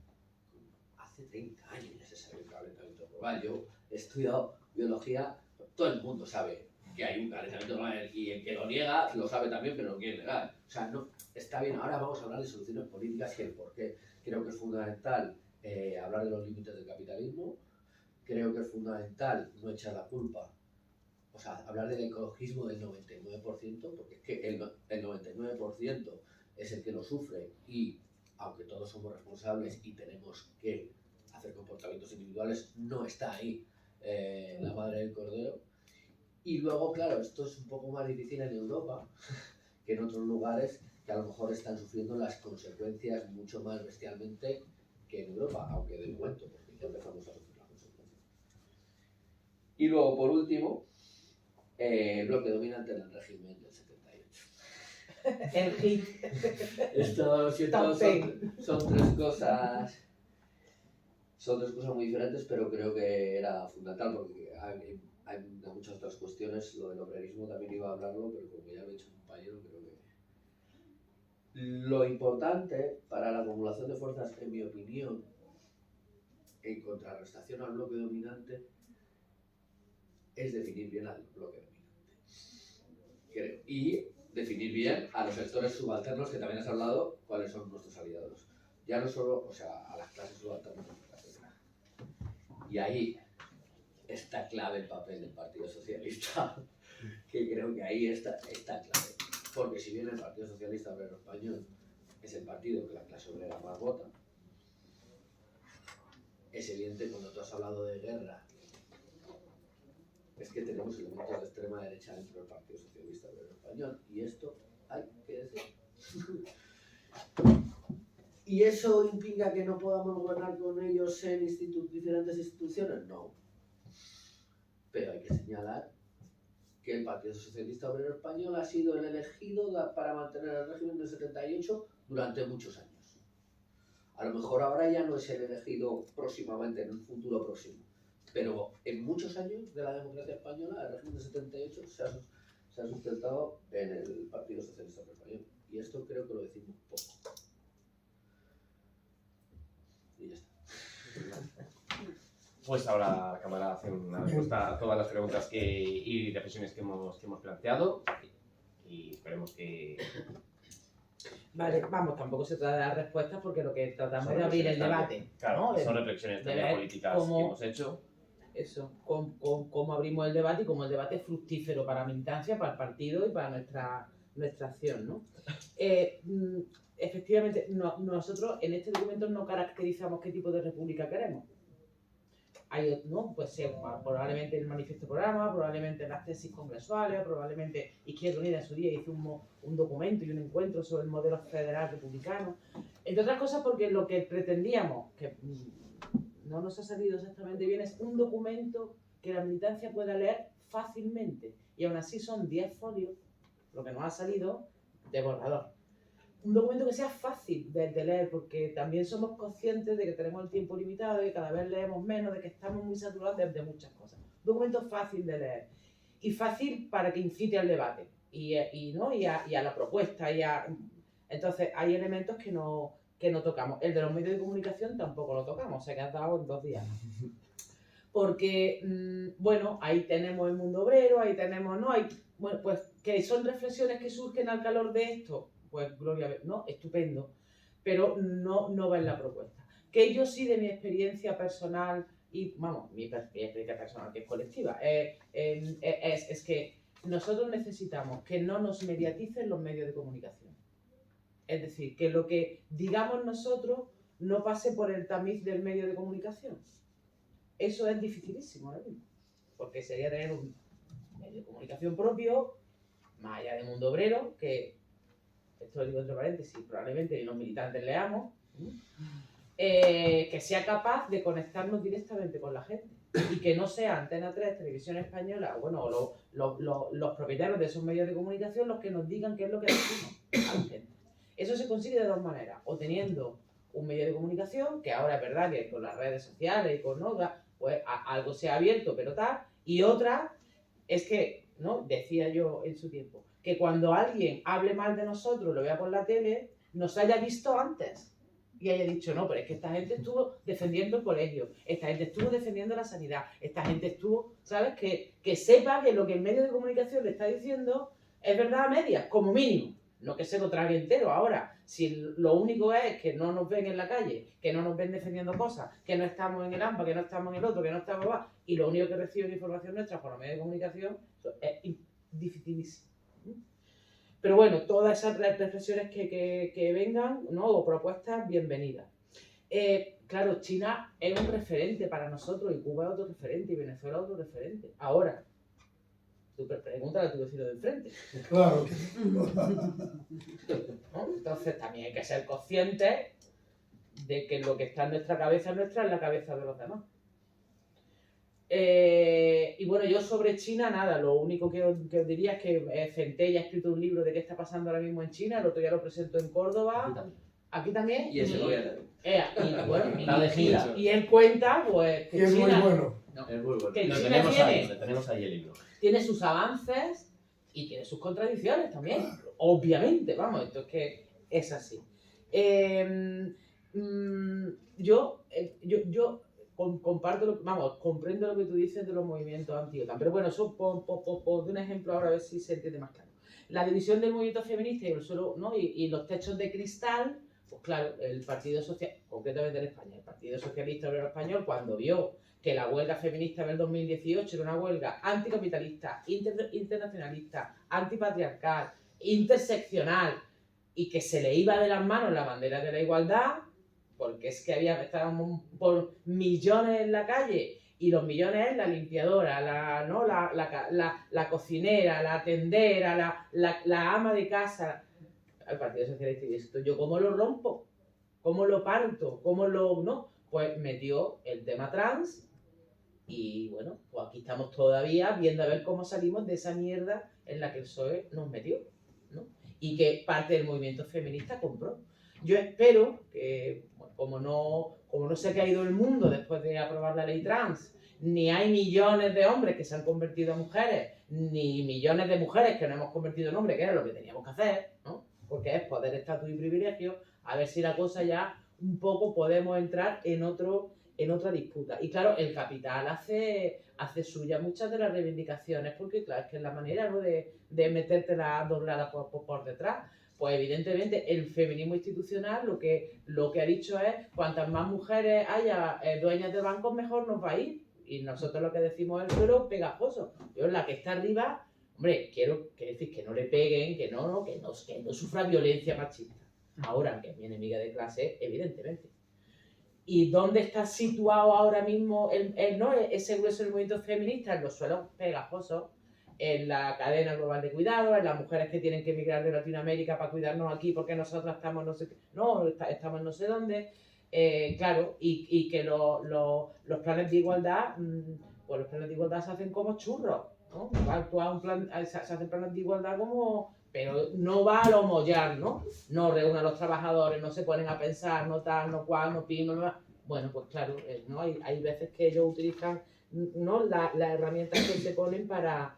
hace 30 años ya se sabe el calentamiento global. Yo he estudiado biología, todo el mundo sabe que hay un calentamiento global y el que lo niega lo sabe también, pero no quiere negar. No, está bien, ahora vamos a hablar de soluciones políticas y el por qué. Creo que es fundamental hablar de los límites del capitalismo, creo que es fundamental no echar la culpa, hablar del ecologismo del 99%, porque es que el 99% es el que lo sufre y aunque todos somos responsables y tenemos que hacer comportamientos individuales, no está ahí la madre del cordero. Y luego, claro, esto es un poco más difícil en Europa que en otros lugares que a lo mejor están sufriendo las consecuencias mucho más bestialmente que en Europa, aunque del cuento, porque ya empezamos a sufrir las consecuencias. Y luego, por último, el bloque dominante del régimen del 78. El hit. Esto son tres cosas muy diferentes, pero creo que era fundamental porque hay muchas otras cuestiones. Lo del obrerismo también iba a hablarlo, pero como ya lo he dicho un compañero, creo que lo importante para la acumulación de fuerzas, en mi opinión, en contrarrestación al bloque dominante, es definir bien al bloque dominante. Creo. Y definir bien a los sectores subalternos, que también has hablado, cuáles son nuestros aliados. Ya no solo, a las clases subalternas, etc. Y ahí está clave el papel del Partido Socialista, que creo que ahí está clave. Porque si bien el Partido Socialista Obrero Español es el partido que la clase obrera más vota, es evidente cuando tú has hablado de guerra, es que tenemos elementos de extrema derecha dentro del Partido Socialista Obrero Español, y esto hay que decir. ¿Y eso implica que no podamos gobernar con ellos en diferentes instituciones? No. Pero hay que señalar que el Partido Socialista Obrero Español ha sido el elegido para mantener el régimen del 78 durante muchos años. A lo mejor ahora ya no es el elegido próximamente, en un futuro próximo, pero en muchos años de la democracia española, el régimen del 78 se ha sustentado en el Partido Socialista Obrero Español. Y esto creo que lo decimos poco. Y ya está. Pues ahora la Cámara hace una respuesta a todas las preguntas y reflexiones que hemos planteado y esperemos que... Vale, vamos, tampoco se trata de dar respuestas porque lo que tratamos Son de abrir el reflexiones debate. Claro, ¿no? son reflexiones también ver políticas cómo- que hemos hecho eso, cómo abrimos el debate y cómo el debate es fructífero para la militancia, para el partido y para nuestra acción, ¿no? Efectivamente, nosotros en este documento no caracterizamos qué tipo de república queremos. Hay, ¿no? Pues probablemente el manifiesto programa, probablemente las tesis congresuales, probablemente Izquierda Unida en su día hizo un documento y un encuentro sobre el modelo federal republicano. Entre otras cosas porque lo que pretendíamos, que no nos ha salido exactamente bien, es un documento que la militancia pueda leer fácilmente. Y aún así son 10 folios, lo que nos ha salido de borrador. Un documento que sea fácil de leer, porque también somos conscientes de que tenemos el tiempo limitado, de que cada vez leemos menos, de que estamos muy saturados de muchas cosas. Un documento fácil de leer y fácil para que incite al debate y a la propuesta. Entonces hay elementos que no tocamos. El de los medios de comunicación tampoco lo tocamos, se ha quedado en 2 días. Porque, bueno, ahí tenemos el mundo obrero, ahí tenemos, bueno, pues que son reflexiones que surgen al calor de esto. Pues gloria, ¿no? Estupendo, pero no va en la propuesta. Que yo sí, de mi experiencia personal, y vamos, mi experiencia personal que es colectiva, es que nosotros necesitamos que no nos mediaticen los medios de comunicación. Es decir, que lo que digamos nosotros no pase por el tamiz del medio de comunicación. Eso es dificilísimo ahora mismo, porque sería tener un medio de comunicación propio, más allá del mundo obrero, que esto lo digo entre paréntesis, probablemente ni los militantes leamos, que sea capaz de conectarnos directamente con la gente y que no sea Antena 3, Televisión Española, bueno, los propietarios de esos medios de comunicación los que nos digan qué es lo que decimos a la gente. Eso se consigue de 2 maneras, o teniendo un medio de comunicación, que ahora es verdad que con las redes sociales y con Noga, pues algo se ha abierto, pero tal, y otra es que, ¿no? Decía yo en su tiempo, que cuando alguien hable mal de nosotros, lo vea por la tele, nos haya visto antes y haya dicho, no, pero es que esta gente estuvo defendiendo el colegio, esta gente estuvo defendiendo la sanidad, esta gente estuvo, ¿sabes? Que sepa que lo que el medio de comunicación le está diciendo es verdad a medias, como mínimo. No que se lo trague entero. Ahora, si lo único es que no nos ven en la calle, que no nos ven defendiendo cosas, que no estamos en el AMPA, que no estamos en el otro, que no estamos y lo único que reciben información nuestra por los medios de comunicación, es dificilísimo. Pero bueno, todas esas reflexiones que vengan, ¿no? O propuestas, bienvenidas. Claro, China es un referente para nosotros y Cuba es otro referente y Venezuela es otro referente. Ahora, tú pregúntale a tu vecino de enfrente. Claro. ¿No? Entonces también hay que ser conscientes de que lo que está en nuestra cabeza no está en la cabeza de los demás. Y bueno, yo sobre China nada, lo único que os diría es que Centella ha escrito un libro de qué está pasando ahora mismo en China, el otro día lo presentó en Córdoba, aquí también. Y ese Y él cuenta, pues, que Y es muy China, bueno. es muy bueno. que Lo China tenemos ahí el libro. tiene sus avances y tiene sus contradicciones también, obviamente, vamos, esto es que es así. Yo comparto, comprendo lo que tú dices de los movimientos anti-OTAN, pero bueno, eso por un ejemplo ahora a ver si se entiende más claro. La división del movimiento feminista y el suelo, ¿no? y los techos de cristal, pues claro, el Partido Social, concretamente en España, el Partido Socialista Obrero Español, cuando vio que la huelga feminista del 2018 era una huelga anticapitalista, internacionalista, antipatriarcal, interseccional y que se le iba de las manos la bandera de la igualdad, porque es que estábamos por millones en la calle y los millones es la limpiadora, la cocinera, la tendera, la ama de casa. Al Partido Socialista y esto, ¿yo cómo lo rompo? ¿Cómo lo parto? ¿Cómo lo...? ¿No? Pues metió el tema trans y bueno, pues aquí estamos todavía viendo a ver cómo salimos de esa mierda en la que el PSOE nos metió, ¿no? Y que parte del movimiento feminista compró. Yo espero que, bueno, como no se ha caído el mundo después de aprobar la ley trans, ni hay millones de hombres que se han convertido en mujeres, ni millones de mujeres que nos hemos convertido en hombres, que era lo que teníamos que hacer, ¿no? Porque es poder, estatus y privilegio, a ver si la cosa ya un poco podemos entrar en otra disputa. Y claro, el capital hace suya muchas de las reivindicaciones, porque claro, es que es la manera, ¿no? de meterte la doblada por detrás. Pues evidentemente el feminismo institucional lo que ha dicho es cuantas más mujeres haya dueñas de bancos, mejor nos va a ir. Y nosotros lo que decimos es el suelo pegajoso. Yo, la que está arriba, hombre, quiero decir que no le peguen, que no sufra violencia machista. Ahora, que es mi enemiga de clase, evidentemente. ¿Y dónde está situado ahora mismo ese grueso del movimiento feminista? En los suelos pegajosos, en la cadena global de cuidado, en las mujeres que tienen que emigrar de Latinoamérica para cuidarnos aquí porque nosotras estamos no sé qué, estamos no sé dónde. Claro, y que los planes de igualdad, pues los planes de igualdad se hacen como churros, ¿no? Se hacen planes de igualdad como, pero no va a lo mollar, ¿no? No reúnen a los trabajadores, no se ponen a pensar, no tal, no cual, no pin, no. Bueno, pues claro, ¿no? Hay veces que ellos utilizan, ¿no? las herramientas que se ponen para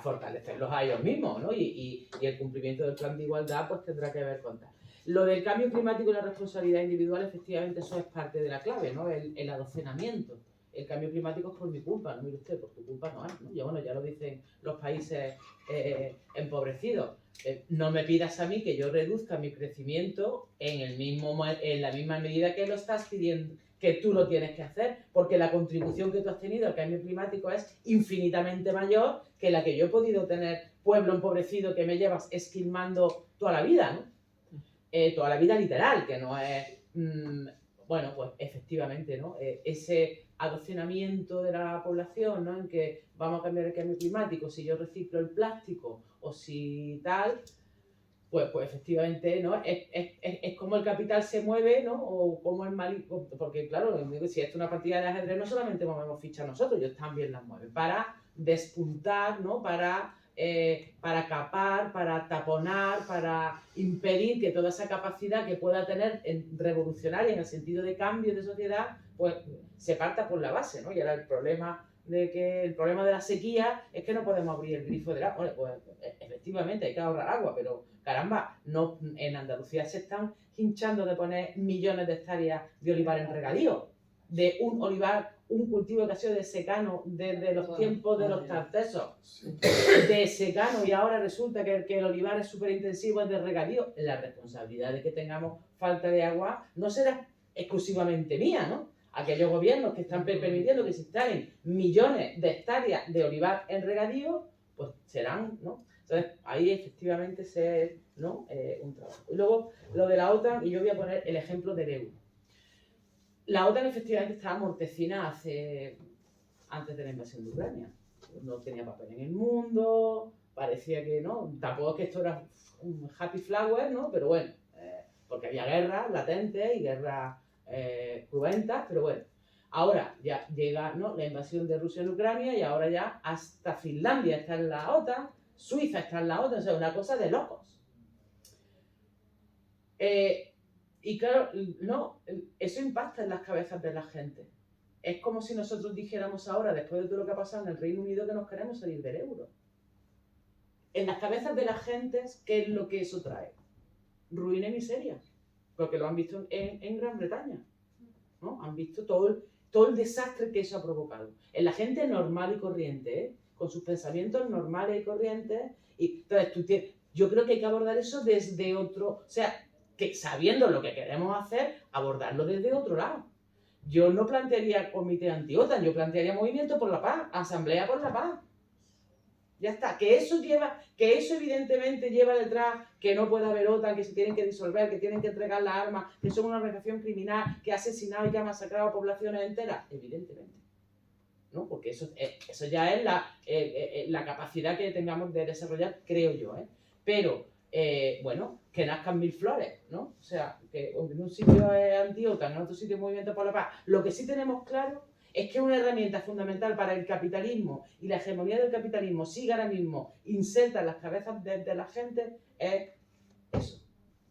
fortalecerlos a ellos mismos, ¿no? Y el cumplimiento del plan de igualdad pues tendrá que ver con tal. Lo del cambio climático y la responsabilidad individual, efectivamente, eso es parte de la clave, ¿no? El adocenamiento. El cambio climático es por mi culpa, no mire usted, por tu culpa no es, ¿no? Ya, bueno, ya lo dicen los países empobrecidos. No me pidas a mí que yo reduzca mi crecimiento en la misma medida que lo estás pidiendo, que tú lo tienes que hacer, porque la contribución que tú has tenido al cambio climático es infinitamente mayor que la que yo he podido tener, pueblo empobrecido que me llevas esquilmando toda la vida, ¿no? Toda la vida literal, que no es... bueno, pues efectivamente, ¿no? Ese adoctrinamiento de la población, ¿no? En que vamos a cambiar el cambio climático, si yo reciclo el plástico o si tal, pues efectivamente, ¿no? Es como el capital se mueve, ¿no? O como el mal... Porque claro, si esto es una partida de ajedrez, no solamente movemos fichas nosotros, ellos también las mueven, para despuntar, ¿no? Para capar, para taponar, para impedir que toda esa capacidad que pueda tener revolucionaria en el sentido de cambio de sociedad, pues se parta por la base, ¿no? Y ahora el problema de la sequía es que no podemos abrir el grifo del agua. Bueno, pues efectivamente hay que ahorrar agua, pero caramba, no, en Andalucía se están hinchando de poner millones de hectáreas de olivar en regadío, de un olivar, un cultivo que ha sido de secano desde los tiempos de los tartesos, de secano, y ahora resulta que el olivar es súper intensivo, es de regadío. La responsabilidad de que tengamos falta de agua no será exclusivamente mía, ¿no? Aquellos gobiernos que están permitiendo que se instalen millones de hectáreas de olivar en regadío, pues serán, ¿no? Entonces, ahí efectivamente ¿no? Un trabajo. Y luego, lo de la OTAN, y yo voy a poner el ejemplo del euro. La OTAN efectivamente estaba mortecina antes de la invasión de Ucrania. No tenía papel en el mundo, parecía que no, tampoco es que esto era un happy flower, ¿no? Pero bueno, porque había guerras latentes y guerras cruentas, pero bueno. Ahora ya llega, ¿no? La invasión de Rusia en Ucrania y ahora ya hasta Finlandia está en la OTAN, Suiza está en la OTAN, o sea, una cosa de locos. Y claro, no, eso impacta en las cabezas de la gente. Es como si nosotros dijéramos ahora, después de todo lo que ha pasado en el Reino Unido, que nos queremos salir del euro. En las cabezas de las gentes, ¿qué es lo que eso trae? Ruina y miseria. Porque lo han visto en Gran Bretaña, ¿no? Han visto todo el desastre que eso ha provocado. En la gente normal y corriente, con sus pensamientos normales y corrientes. Y entonces, yo creo que hay que abordar eso desde otro... O sea, que sabiendo lo que queremos hacer, abordarlo desde otro lado. Yo no plantearía comité anti-OTAN, yo plantearía movimiento por la paz, asamblea por la paz. Ya está. Que eso evidentemente lleva detrás que no puede haber OTAN, que se tienen que disolver, que tienen que entregar las armas, que son una organización criminal, que ha asesinado y que ha masacrado a poblaciones enteras. Evidentemente. ¿No? Porque eso ya es la capacidad que tengamos de desarrollar, creo yo. Pero, bueno, que nazcan mil flores, ¿no? O sea, que en un sitio es anti-OTAN, en otro sitio es movimiento por la paz. Lo que sí tenemos claro es que una herramienta fundamental para el capitalismo y la hegemonía del capitalismo siga ahora mismo inserta en las cabezas de la gente es eso.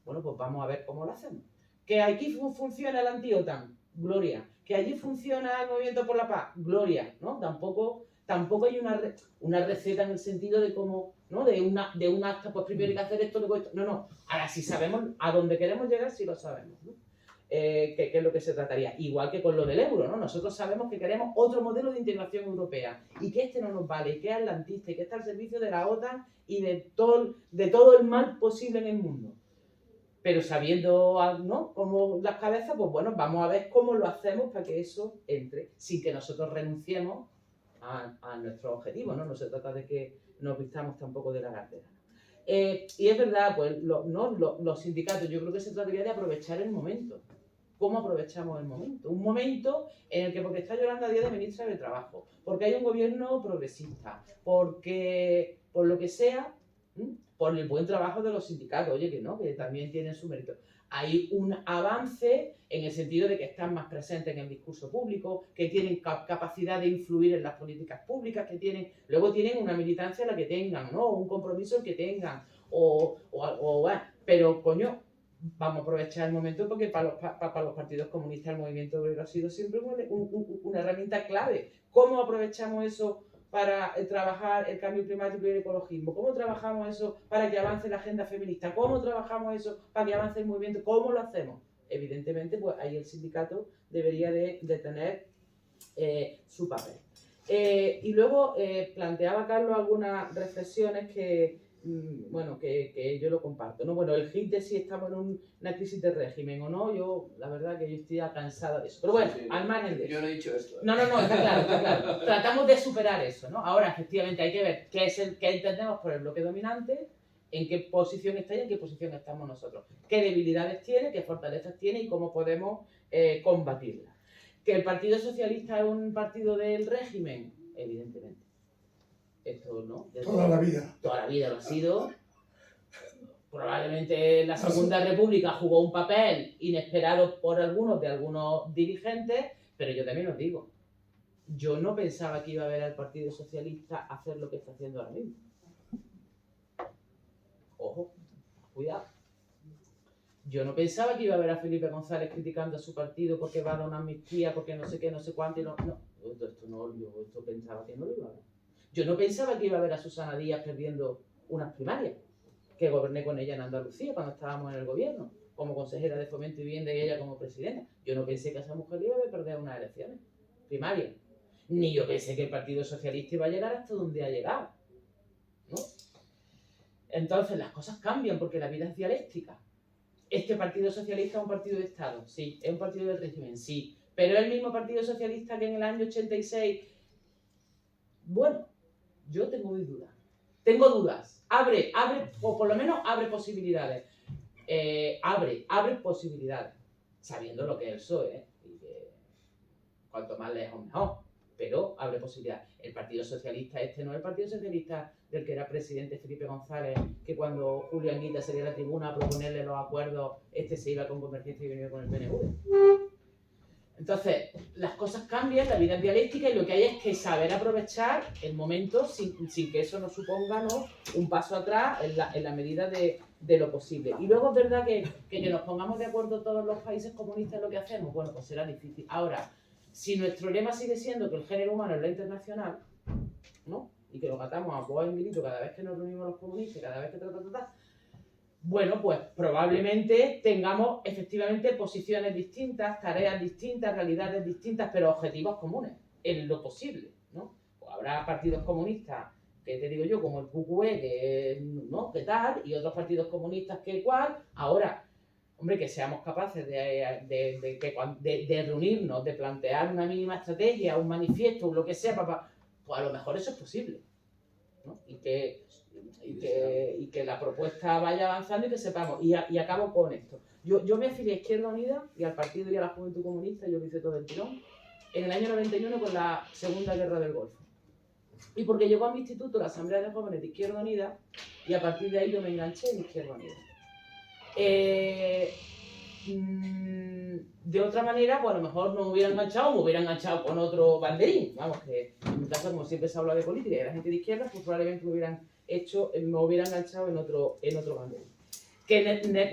Bueno, pues vamos a ver cómo lo hacemos. Que aquí funciona el anti-OTAN, gloria. Que allí funciona el movimiento por la paz, gloria, ¿no? Tampoco hay una receta en el sentido de cómo, ¿no? De un acta, pues primero hay que hacer esto, luego esto. No. Ahora sí sabemos a dónde queremos llegar, sí lo sabemos, ¿no? Que es lo que se trataría. Igual que con lo del euro, ¿no? Nosotros sabemos que queremos otro modelo de integración europea y que este no nos vale, y que es atlantista, y que está al servicio de la OTAN y de todo el mal posible en el mundo. pero sabiendo, ¿no?, cómo las cabezas, pues bueno, vamos a ver cómo lo hacemos para que eso entre, sin que nosotros renunciemos a nuestro objetivo, ¿no? No se trata de que nos vistamos tampoco de la cartera. Y es verdad, pues los sindicatos, yo creo que se trataría de aprovechar el momento. ¿Cómo aprovechamos el momento? Un momento en el que, porque está Yolanda Díaz de ministra de Trabajo, porque hay un gobierno progresista, porque, por lo que sea, por el buen trabajo de los sindicatos, oye, que no, que también tienen su mérito. Hay un avance en el sentido de que están más presentes en el discurso público, que tienen capacidad de influir en las políticas públicas, que tienen, luego tienen una militancia la que tengan, ¿no? Un compromiso el que tengan, pero coño, vamos a aprovechar el momento porque para los partidos comunistas el movimiento obrero ha sido siempre una herramienta clave. ¿Cómo aprovechamos eso para trabajar el cambio climático y el ecologismo? ¿Cómo trabajamos eso para que avance la agenda feminista? ¿Cómo trabajamos eso para que avance el movimiento? ¿Cómo lo hacemos? Evidentemente, pues ahí el sindicato debería de tener su papel. Y luego planteaba Carlos algunas reflexiones que, bueno, que yo lo comparto, ¿no? Bueno, el hit de si estamos en una crisis de régimen o no, yo, la verdad que yo estoy cansada de eso. Pero bueno, Sí, al margen de eso. Yo no he dicho esto. No, está claro, está claro. Tratamos de superar eso, ¿no? Ahora, efectivamente, hay que ver qué entendemos por el bloque dominante, en qué posición está y en qué posición estamos nosotros. Qué debilidades tiene, qué fortalezas tiene y cómo podemos combatirlas. ¿Que el Partido Socialista es un partido del régimen? Evidentemente. Esto no. Toda la vida. Toda la vida lo ha sido. Probablemente la Segunda República jugó un papel inesperado por algunos dirigentes, pero yo también os digo, yo no pensaba que iba a ver al Partido Socialista hacer lo que está haciendo ahora mismo. Ojo, cuidado. Yo no pensaba que iba a ver a Felipe González criticando a su partido porque va a dar una amnistía, porque no sé qué, no sé cuánto, y no. Esto pensaba que no lo iba a ver. Yo no pensaba que iba a ver a Susana Díaz perdiendo unas primarias, que goberné con ella en Andalucía cuando estábamos en el gobierno, como consejera de Fomento y Vivienda y ella como presidenta. Yo no pensé que a esa mujer iba a perder unas elecciones primarias. Ni yo pensé que el Partido Socialista iba a llegar hasta donde ha llegado, ¿no? Entonces las cosas cambian porque la vida es dialéctica. ¿Este Partido Socialista es un partido de Estado? Sí. ¿Es un partido del régimen? Sí. ¿Pero es el mismo Partido Socialista que en el año 86? Bueno, yo tengo mis dudas. Tengo dudas. Abre, o por lo menos abre posibilidades. Abre posibilidades. Sabiendo lo que es el PSOE, y que cuanto más lejos mejor. Pero abre posibilidades. El Partido Socialista no es el Partido Socialista del que era presidente Felipe González, que cuando Julio Anguita salía a la tribuna a proponerle los acuerdos, se iba con Convergencia y venía con el PNV. Entonces, las cosas cambian, la vida es dialéctica y lo que hay es que saber aprovechar el momento sin que eso nos suponga, ¿no?, un paso atrás en la medida de lo posible. Y luego es verdad que nos pongamos de acuerdo todos los países comunistas en lo que hacemos, bueno, pues será difícil. Ahora, si nuestro lema sigue siendo que el género humano es la internacional, ¿no?, y que lo matamos a boa en grito cada vez que nos reunimos los comunistas, cada vez que bueno, pues probablemente tengamos efectivamente posiciones distintas, tareas distintas, realidades distintas, pero objetivos comunes, en lo posible, ¿no? Pues habrá partidos comunistas, que te digo yo, como el PQE, que, ¿no?, que tal, y otros partidos comunistas que cual. Ahora, hombre, que seamos capaces de reunirnos, de plantear una mínima estrategia, un manifiesto, lo que sea, pues a lo mejor eso es posible, ¿no? Y que la propuesta vaya avanzando y que sepamos. Y acabo con esto. Yo me afilié a Izquierda Unida y al partido y a la Juventud Comunista, yo lo hice todo el tirón, en el año 91 con la Segunda Guerra del Golfo. Y porque llegó a mi instituto la Asamblea de Jóvenes de Izquierda Unida y a partir de ahí yo me enganché en Izquierda Unida. De otra manera, pues a lo mejor no me hubiera enganchado con otro banderín. Vamos, que en mi caso, como siempre se habla de política y de la gente de izquierda, pues probablemente me hubiera enganchado en otro banderín. Que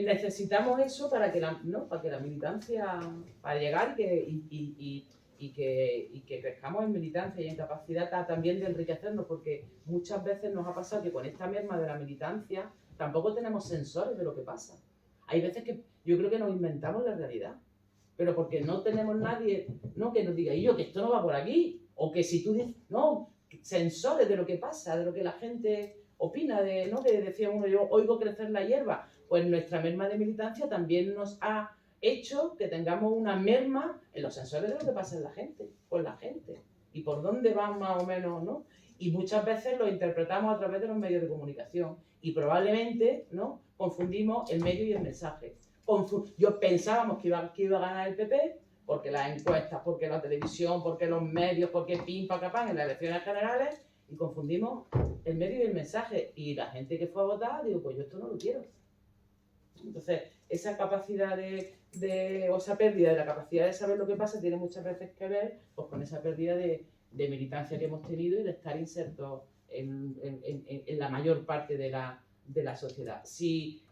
necesitamos eso para que la militancia, para llegar y que crezcamos en militancia y en capacidad también de enriquecernos, porque muchas veces nos ha pasado que con esta merma de la militancia tampoco tenemos sensores de lo que pasa. Hay veces que yo creo que nos inventamos la realidad, pero porque no tenemos nadie, ¿no?, que nos diga, y yo, que esto no va por aquí, o que si tú dices, no, sensores de lo que pasa, de lo que la gente opina de, ¿no? Que decía uno, yo oigo crecer la hierba. Pues nuestra merma de militancia también nos ha hecho que tengamos una merma en los sensores de lo que pasa en la gente, con la gente, y por dónde van más o menos, ¿no? Y muchas veces lo interpretamos a través de los medios de comunicación y probablemente, ¿no?, confundimos el medio y el mensaje. Yo pensábamos que iba a ganar el PP porque las encuestas, porque la televisión, porque los medios, porque pim, pacapán en las elecciones generales, y confundimos el medio y el mensaje. Y la gente que fue a votar, digo, pues yo esto no lo quiero. Entonces, esa capacidad o esa pérdida de la capacidad de saber lo que pasa tiene muchas veces que ver pues, con esa pérdida de militancia que hemos tenido y de estar insertos en la mayor parte de la sociedad. Si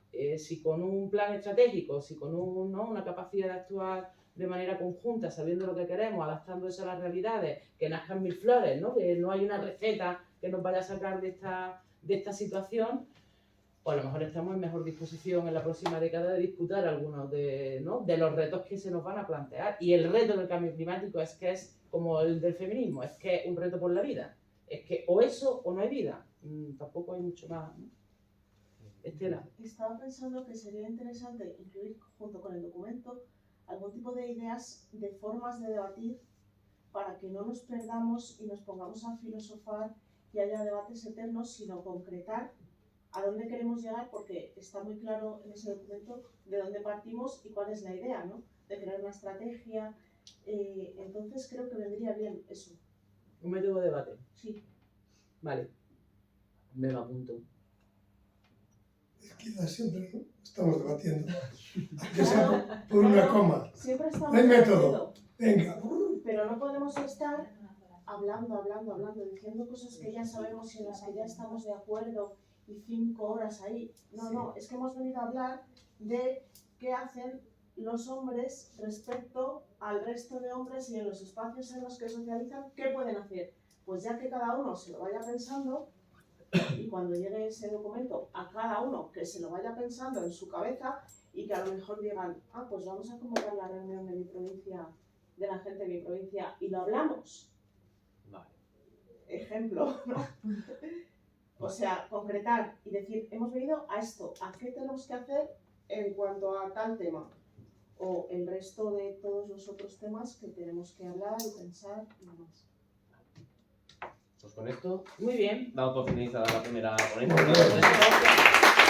con un plan estratégico, si con una capacidad de actuar de manera conjunta, sabiendo lo que queremos, adaptando eso a las realidades, que nazcan mil flores, ¿no? Que no hay una receta que nos vaya a sacar de esta situación, pues a lo mejor estamos en mejor disposición en la próxima década de disputar algunos de los retos que se nos van a plantear. Y el reto del cambio climático es que es como el del feminismo, es que es un reto por la vida. Es que o eso o no hay vida. Tampoco hay mucho más, ¿no? Estela. Estaba pensando que sería interesante incluir junto con el documento algún tipo de ideas, de formas de debatir para que no nos perdamos y nos pongamos a filosofar y haya debates eternos, sino concretar a dónde queremos llegar, porque está muy claro en ese documento de dónde partimos y cuál es la idea, ¿no? De crear una estrategia. Entonces creo que vendría bien eso. Un método de debate. Sí. Vale. Me lo apunto. Quizás siempre, ¿no?, estamos debatiendo. Aunque sea por una coma. Siempre estamos No hay método. debatiendo. Venga. Pero no podemos estar hablando, diciendo cosas que ya sabemos y en las que ya estamos de acuerdo y 5 horas ahí. No, es que hemos venido a hablar de qué hacen los hombres respecto al resto de hombres y en los espacios en los que socializan, ¿qué pueden hacer? Pues ya que cada uno se lo vaya pensando y cuando llegue ese documento a cada uno que se lo vaya pensando en su cabeza y que a lo mejor digan, pues vamos a convocar la reunión de mi provincia, de la gente de mi provincia y lo hablamos. Vale. Ejemplo, ¿no? O sea, concretar y decir, hemos venido a esto, ¿a qué tenemos que hacer en cuanto a tal tema? O el resto de todos los otros temas que tenemos que hablar y pensar y demás. Pues con esto Muy bien. damos por finalizada la primera ponencia. Gracias.